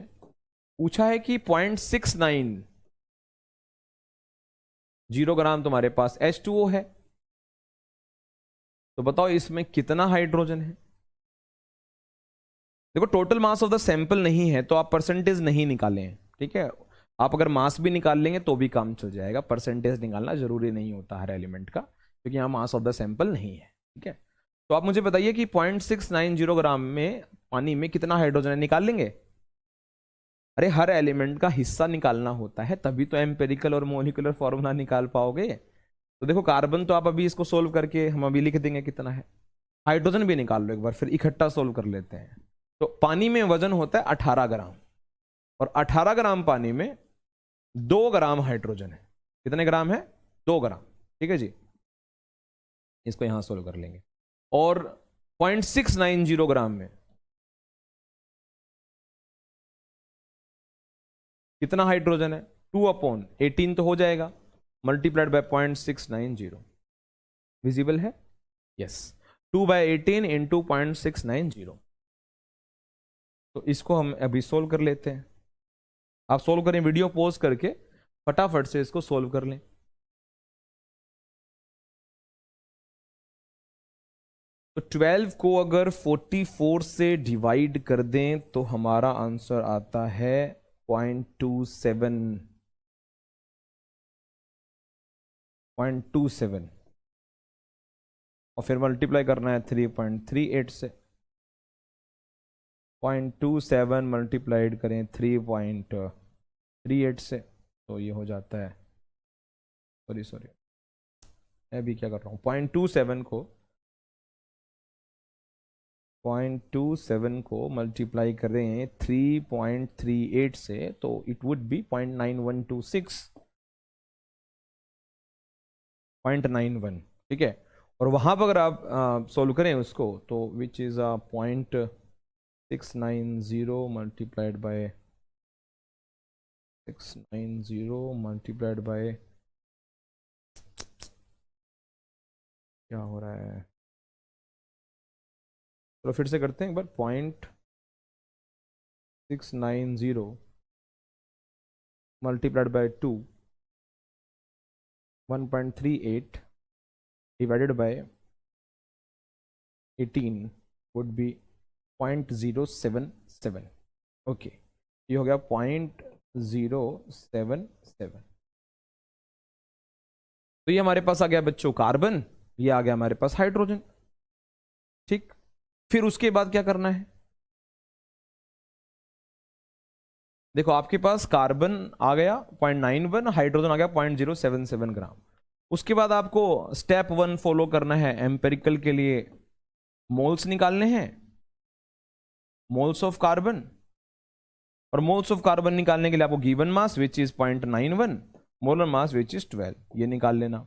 पूछा है कि 0.690 ग्राम तुम्हारे पास H2O है, तो बताओ इसमें कितना हाइड्रोजन है। देखो total mass of the sample नहीं है तो आप परसेंटेज नहीं निकालें। ठीक है, आप अगर मास भी निकाल लेंगे तो भी काम चल जाएगा, परसेंटेज निकालना जरूरी नहीं होता हर एलिमेंट का, क्योंकि यहां मास ऑफ द सैंपल नहीं है। ठीक है, तो आप मुझे बताइए कि 0.690 ग्राम में पानी में कितना हाइड्रोजन है, निकाल लेंगे? अरे हर एलिमेंट का हिस्सा निकालना होता है, तभी तो एम्पेरिकल और मोलिकुलर फॉर्मूला निकाल पाओगे। तो देखो कार्बन तो आप अभी इसको सोल्व करके हम अभी लिख देंगे कितना है। हाइड्रोजन भी निकाल लो एक बार, फिर इकट्ठा सोल्व कर लेते हैं। तो पानी में वजन होता है 18 ग्राम, और 18 ग्राम पानी में 2 ग्राम हाइड्रोजन है। कितने ग्राम है? 2 ग्राम। ठीक है जी, इसको यहां सोल्व कर लेंगे। और 0.690 ग्राम में कितना हाइड्रोजन है? 2/18 तो हो जाएगा, मल्टीप्लाइड बाय 0.690। विजिबल है? Yes, 2/18 into 0.690। तो इसको हम अभी सोल्व कर लेते हैं। आप सोल्व करें, वीडियो पॉज करके फटाफट से इसको सोल्व कर लें। तो 12 को अगर 44 से डिवाइड कर दें तो हमारा आंसर आता है 0.27 और फिर मल्टीप्लाई करना है 3.38 से। 0.27 मल्टीप्लाइड करें 3.38 से, तो ये हो जाता है, सॉरी मैं अभी क्या कर रहा हूँ, 0.27 को मल्टीप्लाई करें 3.38 से, तो इट वुड बी 0.91, ठीक है। और वहां पर अगर आप सोल्व करें उसको, तो which is 0.690 multiplied by 690 multiplied by, क्या हो रहा है, तो फिर से करते हैं एक बार। 0.690 multiplied by 2, 1.38 divided by 18 would be 0.077। Okay, ये हो गया 0.077। तो ये हमारे पास आ गया बच्चों कार्बन, ये आ गया हमारे पास हाइड्रोजन। ठीक, फिर उसके बाद क्या करना है? देखो आपके पास कार्बन आ गया 0.91, हाइड्रोजन आ गया 0.077 ग्राम। उसके बाद आपको स्टेप 1 फॉलो करना है। एम्पेरिकल के लिए मोल्स निकालने हैं, मोल्स ऑफ कार्बन। और मोल्स ऑफ कार्बन निकालने के लिए आपको given mass which is 0.91, molar mass which is 12, ये निकाल लेना।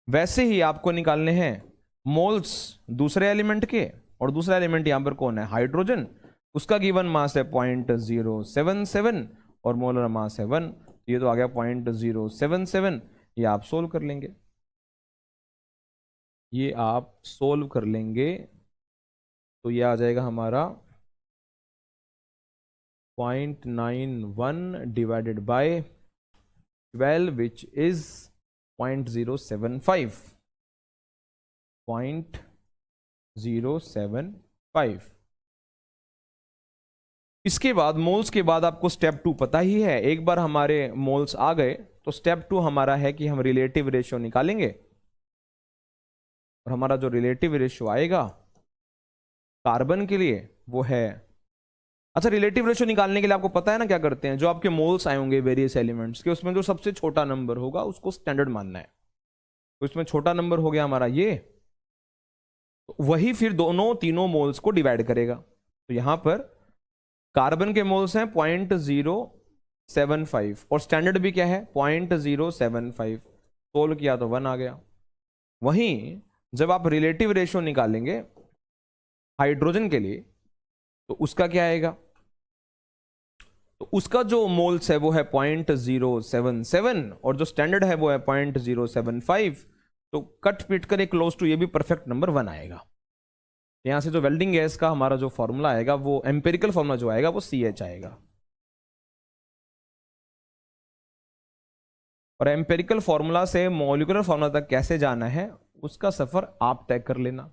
वैसे ही आपको निकालने हैं मोल्स दूसरे एलिमेंट के, और दूसरा एलिमेंट यहां पर कौन है? हाइड्रोजन। उसका गिवन मास है 0.077 और मोलर मास है 1, ये तो आ गया 0.077। ये आप सोल्व कर लेंगे, ये आप सोल्व कर लेंगे, तो ये आ जाएगा हमारा 0.91 डिवाइडेड बाय 12 विच इज 0.075। 0.075। इसके बाद मोल्स के बाद आपको स्टेप 2 पता ही है। एक बार हमारे मोल्स आ गए तो स्टेप 2 हमारा है कि हम रिलेटिव रेशियो निकालेंगे। और हमारा जो रिलेटिव रेशियो आएगा कार्बन के लिए वो है, अच्छा रिलेटिव रेशियो निकालने के लिए आपको पता है ना क्या करते हैं, जो आपके मोल्स आए होंगे वेरियस एलिमेंट्स के, उसमें जो सबसे छोटा नंबर होगा उसको स्टैंडर्ड मानना है। तो इसमें छोटा नंबर हो गया हमारा ये, तो वही फिर दोनों तीनों मोल्स को डिवाइड करेगा। तो यहां पर कार्बन के मोल्स हैं 0.075 और स्टैंडर्ड भी क्या है 0.075। सोल्व किया तो 1 आ गया। वहीं जब आप रिलेटिव रेशियो निकालेंगे हाइड्रोजन के लिए, तो उसका क्या आएगा? तो उसका जो मोल्स है वो है 0.077 और जो स्टैंडर्ड है वो है 0.075। तो कट पिट कर एक क्लोज टू ये भी परफेक्ट नंबर 1 आएगा। यहां से जो वेल्डिंग गैस का हमारा जो फॉर्मूला आएगा, वो एम्पेरिकल फॉर्मूला जो आएगा वो CH आएगा। और एम्पेरिकल फॉर्मूला से मॉलिक्यूलर फॉर्मूला तक कैसे जाना है उसका सफर आप तय कर लेना।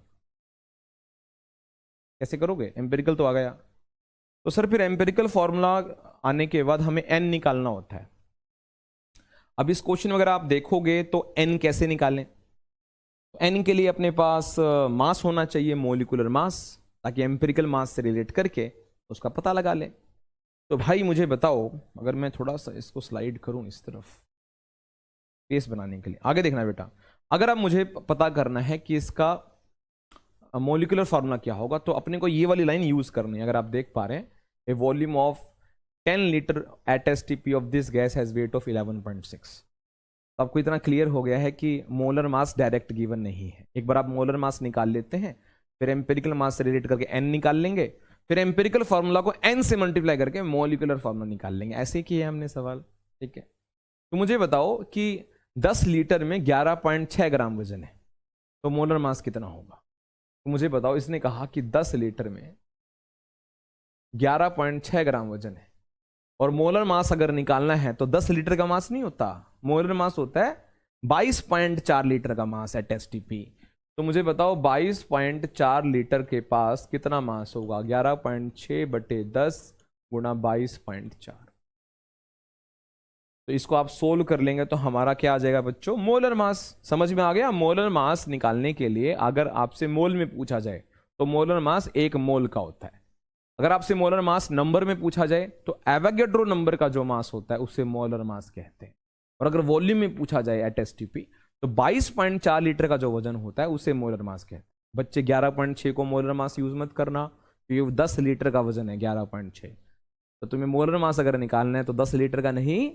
कैसे करोगे? एम्पेरिकल तो आ गया, तो सर फिर एम्पेरिकल फॉर्मूला आने के बाद हमें n निकालना होता है। अब इस क्वेश्चन वगैरह आप देखोगे तो n कैसे निकालें, एन के लिए अपने पास मास होना चाहिए, मोलिकुलर मास, ताकि एम्पिरिकल मास से रिलेट करके उसका पता लगा ले। तो भाई मुझे बताओ, अगर मैं थोड़ा सा इसको स्लाइड करूं इस तरफ स्पेस बनाने के लिए, आगे देखना बेटा, अगर अब मुझे पता करना है कि इसका मोलिकुलर फार्मूला क्या होगा, तो अपने को ये वाली लाइन यूज करनी है। अगर आप देख पा रहे हैं, a volume of 10 litre at STP of this gas has weight of 11.6। तो आपको इतना क्लियर हो गया है कि मोलर मास डायरेक्ट गिवन नहीं है। एक बार आप मोलर मास निकाल लेते हैं, फिर एम्पिरिकल मास से रिलेट करके एन निकाल लेंगे, फिर एम्पिरिकल फार्मूला को एन से मल्टीप्लाई करके मोलिकुलर फार्मूला निकाल लेंगे। ऐसे किया हमने सवाल, ठीक है। तो मुझे बताओ कि 10 लीटर में 11.6 ग्राम वजन है, तो मोलर मास कितना होगा। तो मुझे बताओ, इसने कहा कि 10 लीटर में 11.6 ग्राम वजन है, और मोलर मास अगर निकालना है तो 10 लीटर का मास नहीं होता, मोलर मास होता है 22.4 लीटर का मास एट एसटीपी। तो मुझे बताओ 22.4 लीटर के पास कितना मास होगा, 11.6 बटे 10 गुणा 22.4। तो इसको आप सोल्व कर लेंगे तो हमारा क्या आ जाएगा बच्चों, मोलर मास। समझ में आ गया। मोलर मास निकालने के लिए अगर आपसे मोल में पूछा जाए तो मोलर मास 1 मोल का होता है। अगर आपसे मोलर मास नंबर में पूछा जाए तो एवोगैड्रो नंबर का जो मास होता है उसे मोलर मास कहते हैं। और अगर वॉल्यूम में पूछा जाए एट एसटीपी तो 22.4 लीटर का जो वजन होता है उसे मोलर मास कहते हैं। बच्चे 11.6 को मोलर मास यूज मत करना, तो ये 10 लीटर का वजन है 11.6। तो तुम्हें मोलर मास अगर निकालना है तो 10 लीटर का नहीं,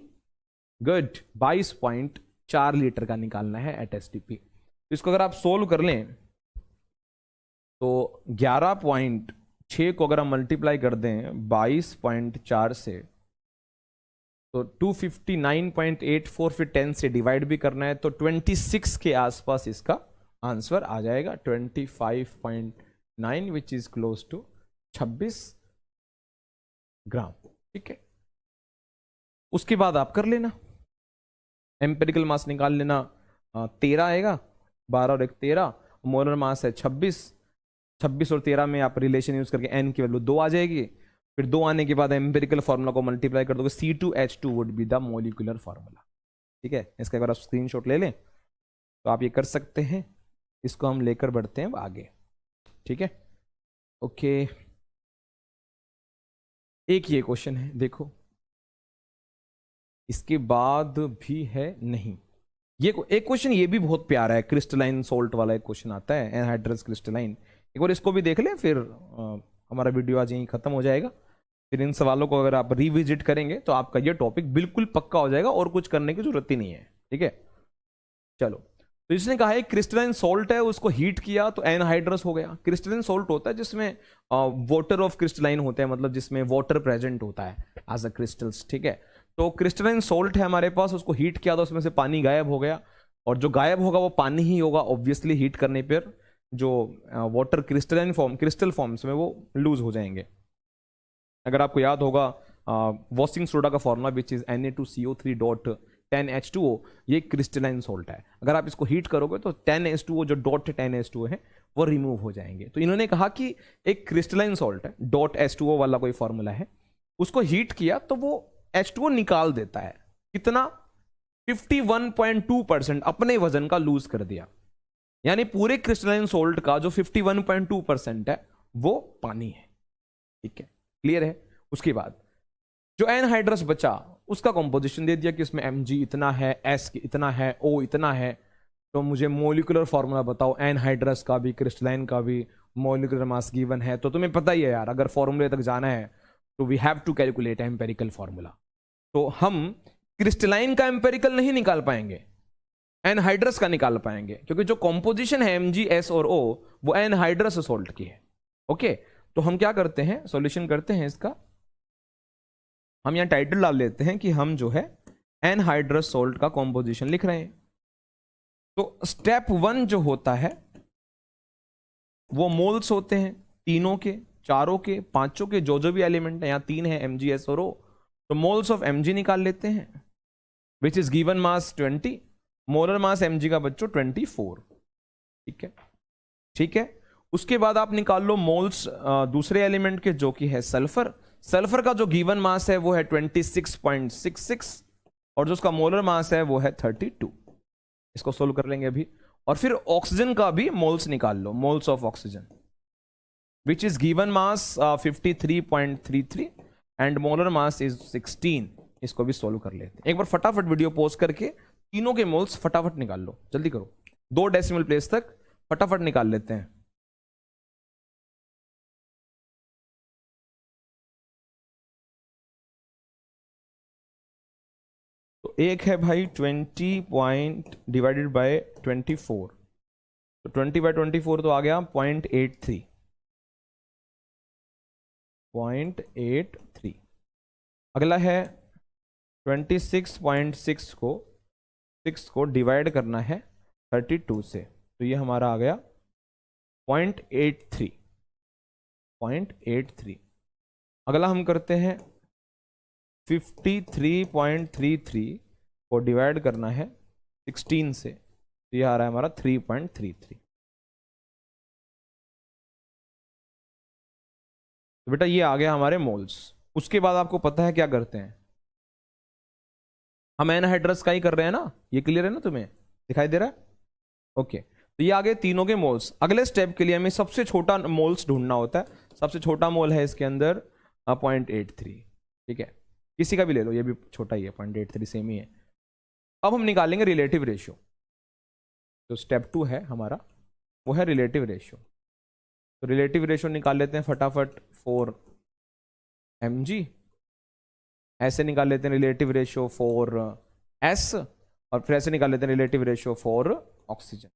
गुड, 22.4 लीटर का निकालना है एट एसटीपी। तो इसको अगर आप सोल्व कर लें तो 11.6 को अगर हम मल्टीप्लाई कर दें 22.4 से तो 259.84, फिर 10 से डिवाइड भी करना है तो 26 के आसपास इसका आंसर आ जाएगा, 25.9 विच इज क्लोज टू 26 ग्राम। ठीक है, उसके बाद आप कर लेना, एम्पेरिकल मास निकाल लेना। 13 आएगा, 12 और 1 13, मोलर मास है 26, 26 और 13 में आप रिलेशन यूज करके एन की वैल्यू 2 आ जाएगी। फिर 2 आने के बाद एम्पेरिकल फार्मूला को मल्टीप्लाई कर दोगे, C2H2 would be the molecular formula. ठीक है, इसका अगर आप स्क्रीनशॉट ले लें तो आप ये कर सकते हैं। इसको हम लेकर बढ़ते हैं आगे। ठीक है, ओके, एक ये क्वेश्चन है, देखो इसके बाद भी है नहीं। ये एक क्वेश्चन ये भी बहुत प्यारा है, क्रिस्टलाइन सोल्ट वाला एक क्वेश्चन आता है, एनहाइड्रस क्रिस्टलाइन। एक बार इसको भी देख लें, फिर हमारा वीडियो आज यहीं खत्म हो जाएगा। फिर इन सवालों को अगर आप रिविजिट करेंगे तो आपका ये टॉपिक बिल्कुल पक्का हो जाएगा और कुछ करने की जरूरत ही नहीं है। ठीक है, चलो, तो इसने कहा है क्रिस्टलाइन सोल्ट है, उसको हीट किया तो एनहाइड्रस हो गया। क्रिस्टलाइन सोल्ट होता है जिसमें वाटर ऑफ क्रिस्टलाइन होते हैं, मतलब जिसमें वाटर प्रेजेंट होता है एज अ क्रिस्टल्स। ठीक है, तो क्रिस्टलाइन सोल्ट है हमारे पास, उसको हीट किया तो उसमें से पानी गायब हो गया, और जो गायब होगा वो पानी ही होगा ऑब्वियसली। हीट करने पर जो water crystalline form, crystal forms में वो लूज हो जाएंगे। अगर आपको याद होगा वॉशिंग सोडा का फॉर्मूला विच इज Na2CO3.10H2O, ये क्रिस्टलाइन सोल्ट है। अगर आप इसको हीट करोगे तो 10H2O जो .10H2O है वो रिमूव हो जाएंगे। तो इन्होंने कहा कि एक क्रिस्टलाइन सोल्ट है, .H2O वाला कोई फॉर्मूला है, उसको हीट किया तो वो H2O निकाल देता है। कितना? 51.2% अपने वजन का लूज कर दिया। यानी पूरे क्रिस्टलाइन सोल्ट का जो 51.2% है वो पानी है। ठीक है, क्लियर है। उसके बाद जो एनहाइड्रस बचा उसका कंपोजिशन दे दिया कि इसमें Mg इतना है, S इतना है, O इतना है। तो मुझे मोलिकुलर फॉर्मूला बताओ एनहाइड्रस का भी क्रिस्टलाइन का भी, मोलिकुलर मास गिवन है। तो तुम्हें पता ही है यार, अगर फॉर्मूले तक जाना है तो we have to calculate empirical formula. तो हम क्रिस्टलाइन का एम्पेरिकल नहीं निकाल पाएंगे, एनहाइड्रस का निकाल पाएंगे, क्योंकि जो कॉम्पोजिशन है Mg, S और O वो एनहाइड्रस सोल्ट की है। ओके, तो हम क्या करते हैं, सॉल्यूशन करते हैं इसका। हम यहां टाइटल डाल लेते हैं कि हम जो है एनहाइड्रस सोल्ट का कॉम्पोजिशन लिख रहे हैं। तो स्टेप 1 जो होता है वो मोल्स होते हैं, तीनों के, चारों के, पांचों के, जो भी एलिमेंट है, यहां 3 है Mg, S और O। तो मोल्स ऑफ Mg निकाल लेते हैं विच is given mass 20, molar mass Mg का बच्चों 24। ठीक है, ठीक है। उसके बाद आप निकाल लो मोल्स दूसरे एलिमेंट के, जो कि है सल्फर। सल्फर का जो गिवन मास है वो है 26.66 और जो उसका मोलर मास है वो है 32। इसको सोल्व कर लेंगे अभी। और फिर ऑक्सीजन का भी मोल्स निकाल लो, moles of oxygen which is given mass 53.33 and molar mass is 16। इसको भी सोल्व कर लेते हैं। एक बार फटाफट वीडियो पॉज करके तीनों के मोल्स फटाफट निकाल लो, जल्दी करो, 2 डेसिमल प्लेस तक फटाफट निकाल लेते हैं। तो एक है भाई 20 पॉइंट डिवाइडेड बाय 24, तो 20/24 तो आ गया 0.83। अगला है 26.6 को डिवाइड करना है 32 से, तो ये हमारा आ गया 0.83। अगला हम करते हैं 53.33 को डिवाइड करना है 16 से, तो ये आ रहा है हमारा 3.33। तो बेटा ये आ गया हमारे मोल्स। उसके बाद आपको पता है क्या करते हैं, हम एनहाइड्रस का ही कर रहे हैं ना, ये क्लियर है ना, तुम्हें दिखाई दे रहा है? ओके, तो ये आ गए तीनों के मोल्स। अगले स्टेप के लिए हमें सबसे छोटा मोल्स ढूंढना होता है। सबसे छोटा मोल है इसके अंदर 0.83, ठीक है, किसी का भी ले लो, ये भी छोटा ही है, 0.83 सेम ही है। अब हम निकालेंगे रिलेटिव रेशियो। तो स्टेप 2 है हमारा, वो है रिलेटिव रेशियो। तो रिलेटिव रेशियो निकाल लेते हैं फटाफट, 4 mg। ऐसे निकाल लेते हैं रिलेटिव रेशियो 4s, और फिर ऐसे निकाल लेते हैं रिलेटिव रेशियो 4 ऑक्सीजन।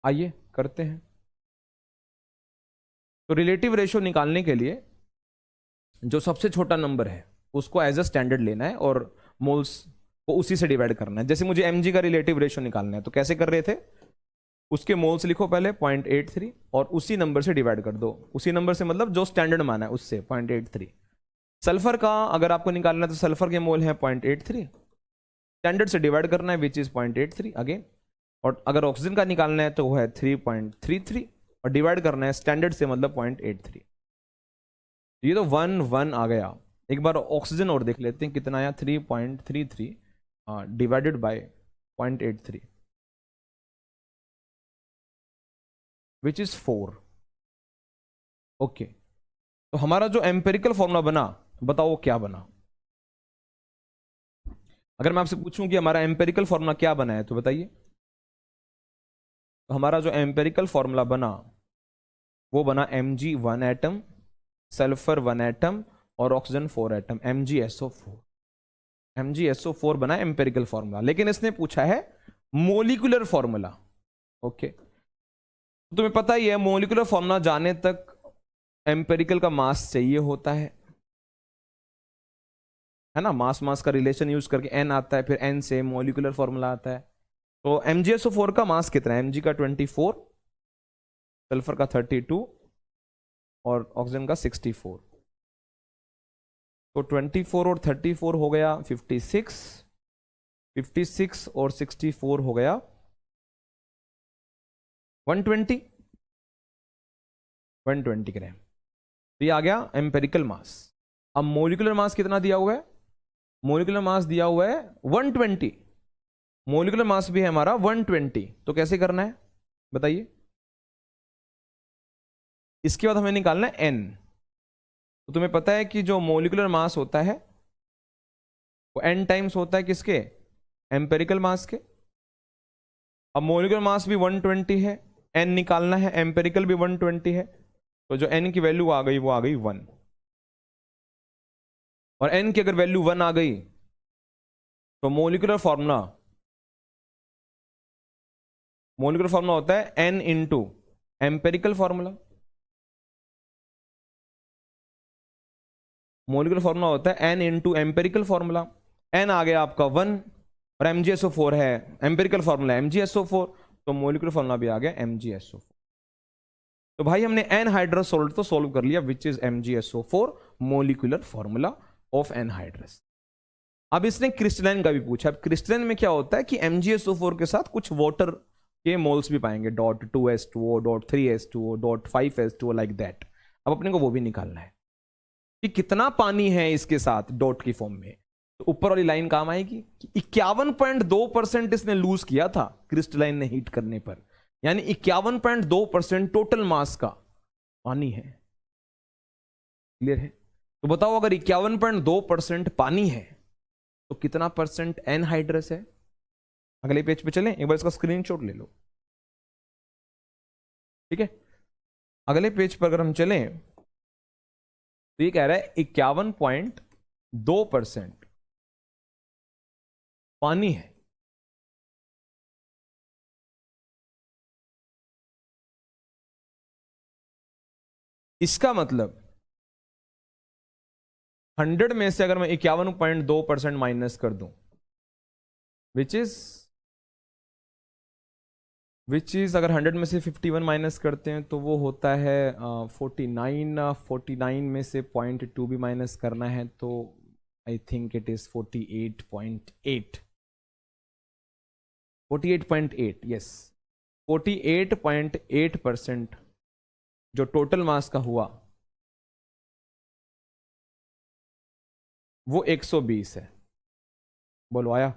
आइए करते हैं। तो रिलेटिव रेशियो निकालने के लिए जो सबसे छोटा नंबर है उसको एज अ स्टैंडर्ड लेना है और मोल्स को उसी से डिवाइड करना है। जैसे मुझे mg का रिलेटिव रेशियो निकालना है, तो कैसे कर रहे थे, उसके मोल्स लिखो पहले 0.83 और उसी नंबर से डिवाइड कर दो। उसी नंबर से मतलब जो स्टैंडर्ड माना है उससे 0.83। सल्फर का अगर आपको निकालना है तो सल्फर के मोल है 0.83, स्टैंडर्ड से डिवाइड करना है विच इज 0.83 अगेन। और अगर ऑक्सीजन का निकालना है तो वो है 3.33 और डिवाइड करना है स्टैंडर्ड से मतलब 0.83। ये तो 1 आ गया। एक बार ऑक्सीजन और देख लेते हैं कितना आया, 3.33 divided by 0.83 which is 4। Okay, तो हमारा जो एम्पेरिकल फॉर्मूला बना, बताओ वो क्या बना। अगर मैं आपसे पूछूं कि हमारा एम्पेरिकल फॉर्मूला क्या बना है तो बताइए। तो हमारा जो एम्पेरिकल फॉर्मूला बना वो बना Mg 1 एटम, सल्फर 1 एटम और ऑक्सीजन 4 एटम, MgSO4। MgSO4 बना एम्पेरिकल फॉर्मूला, लेकिन इसने पूछा है मोलिकुलर फॉर्मूला। ओके, तो तुम्हें पता ही है मोलिकुलर फॉर्मूला जाने तक एम्पेरिकल का मास चाहिए होता है ना। मास का रिलेशन यूज करके n आता है, फिर n से मोलिकुलर फॉर्मूला आता है। तो MgSO4 का मास कितना है, Mg का 24, सल्फर का 32 और ऑक्सीजन का 64। तो 24 और 34 हो गया 56, 56 और 64 हो गया 120 ग्राम। तो ये आ गया एम्पेरिकल मास। अब मोलिकुलर मास कितना दिया हुआ है, मोलिकुलर मास दिया हुआ है 120, मोलिकुलर मास भी है हमारा 120। तो कैसे करना है बताइए। इसके बाद हमें निकालना है n। तो तुम्हें पता है कि जो मोलिकुलर मास होता है वो n टाइम्स होता है किसके, एम्पेरिकल मास के। अब मोलिकुलर मास भी 120 है, n निकालना है, एम्पेरिकल भी 120 है, तो जो n की वैल्यू आ गई वो आ गई 1। और n की अगर वैल्यू 1 आ गई तो मोलिकुलर फॉर्मूला होता है n into empirical formula. Molecular formula होता है n into empirical formula. n आ गया आपका 1 और MgSO4 है, एम्पेरिकल फॉर्मूला MgSO4, तो मोलिकुलर फॉर्मूला भी आ गया MgSO4। तो भाई हमने एनहाइड्रस सॉल्ट तो सोल्व कर लिया which is MgSO4, molecular formula of anhydrous. अब इसने क्रिस्टलाइन का भी पूछा। अब क्रिस्टलाइन में क्या होता है कि MgSO4 के साथ कुछ वाटर के मोल्स भी पाएंगे, .2s2o, .3s2o, .5s2o like that. अब अपने को वो भी निकालना है कि कितना पानी है इसके साथ डॉट की फॉर्म में। तो ऊपर वाली लाइन काम आएगी कि 51.2% इसने लूज किया था क्रिस्टलाइन ने हीट करने पर, यानी 51.2% टोटल मास का पानी है। क्लियर है? तो बताओ अगर 51.2% पानी है तो कितना परसेंट एनहाइड्रस है? अगले पेज पे चलें, एक बार इसका स्क्रीनशॉट ले लो। ठीक है, अगले पेज पर अगर हम चलें तो ये कह रहा है 51.2% पानी है। इसका मतलब 100 में से अगर मैं 51.2% माइनस कर दूं, विच इज अगर 100 में से 51 माइनस करते हैं तो वो होता है 49 में से 0.2 भी माइनस करना है तो I think it is 48.8 yes 48.8% जो टोटल मास का हुआ वो 120 है। बोलो आया?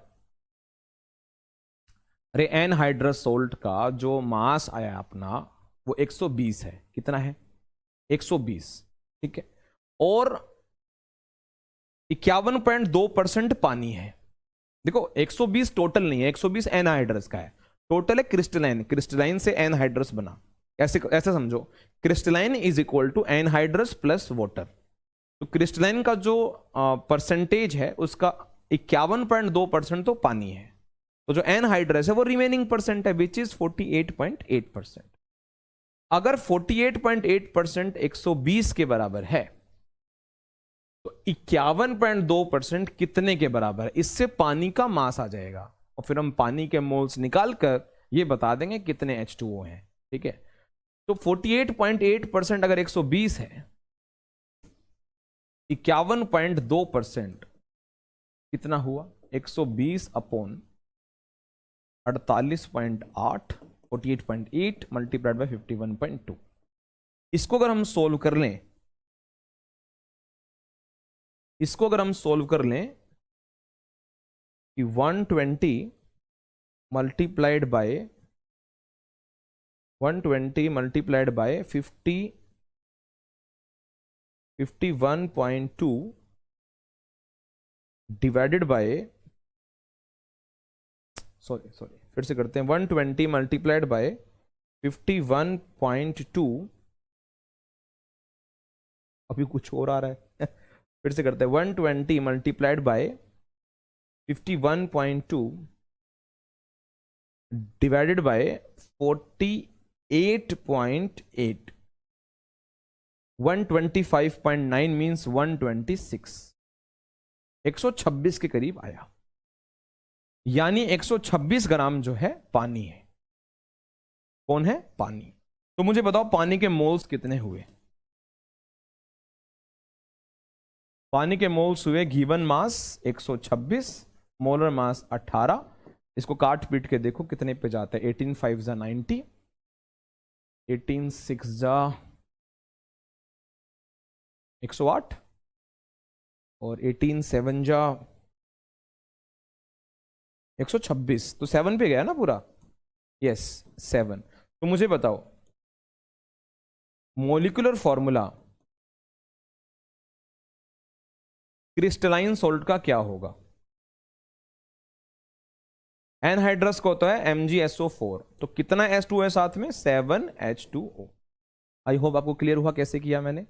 अरे एनहाइड्रस सोल्ट का जो मास आया अपना वो 120 है। कितना है? 120। ठीक है, और 51.2% पानी है। देखो 120 टोटल नहीं है, 120 एनहाइड्रस का है, टोटल है क्रिस्टलाइन। क्रिस्टलाइन से एनहाइड्रस बना, ऐसे ऐसे समझो, crystalline is equal to anhydrous plus water. तो क्रिस्टलाइन का जो परसेंटेज है उसका 51.2% तो पानी है, तो जो एनहाइड्रस है वो रिमेनिंग परसेंट है विच इज 48.8%। अगर 48.8% 120 के बराबर है तो 51.2% कितने के बराबर है? इससे पानी का मास आ जाएगा और फिर हम पानी के मोल्स निकालकर ये बता देंगे कितने H2O हैं। ठीक है, तो 48.8% अगर 120 है, 51.2% कितना हुआ? 120 अपॉन 48.8, 48.8 मल्टीप्लाइड बाय 51.2। इसको अगर हम सोल्व कर लें, कि 120 multiplied by 51.2 divided by, sorry फिर से करते हैं, 120 मल्टीप्लाइड बाय 51.2, अभी कुछ और आ रहा है फिर से करते हैं, 120 multiplied by 51.2 divided by 48.8, 125.9 means 126, 126 के करीब आया, यानी 126 ग्राम जो है पानी है। कौन है? पानी। तो मुझे बताओ पानी के मोल्स कितने हुए? पानी के मोल्स हुए गिवन मास 126, मोलर मास 18। इसको काट पीट के देखो कितने पे जाता है। 18 5 जा 90, 18 6 जा 108 और 18 7 जा 126, तो 7 पे गया ना पूरा। यस 7। तो मुझे बताओ मोलिकुलर फॉर्मूला क्रिस्टलाइन सोल्ट का क्या होगा? एनहाइड्रस को होता है MgSO4, तो कितना H2O है साथ में? 7H2O। आई होप आपको क्लियर हुआ कैसे किया मैंने।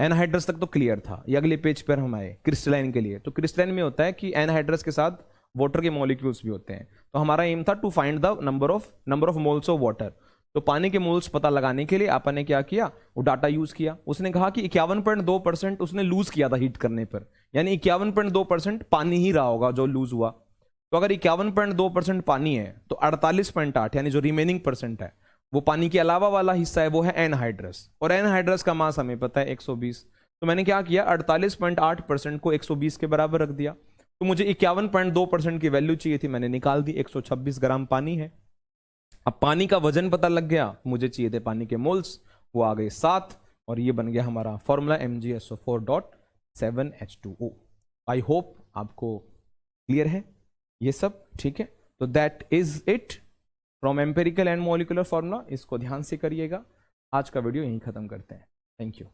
एनहाइड्रस तक तो क्लियर था, ये अगले पेज पर हम आए क्रिस्टलाइन के लिए। तो क्रिस्टलाइन में होता है कि एनहाइड्रस के साथ वाटर के मॉलिक्यूल्स भी होते हैं, तो हमारा एम था to find the number of moles of water. तो पानी के मोल्स पता लगाने के लिए आपने ने क्या किया? वो डाटा यूज किया। उसने कहा कि 51.2% उसने लूज किया था हीट करने पर, यानी 51.2% पानी ही रहा होगा जो लूज हुआ। तो अगर 51.2% पानी है तो 48.8 यानी जो रिमेनिंग परसेंट है वो पानी के अलावा वाला हिस्सा है, वो है एनहाइड्रस। और एनहाइड्रस का मास हमें पता है 120। तो मैंने क्या किया? 48.8% को 120 के बराबर रख दिया। तो मुझे 51.2% की वैल्यू चाहिए थी, मैंने निकाल दी। 126 ग्राम पानी है। अब पानी का वजन पता लग गया, मुझे चाहिए थे पानी के मोल्स, वो आ गए 7, और ये बन गया हमारा फॉर्मूला MgSO4.7H2O। आई होप आपको क्लियर है ये सब? ठीक है, तो that is it from empirical and molecular formula. इसको ध्यान से करिएगा। आज का वीडियो यहीं खत्म करते हैं। Thank you.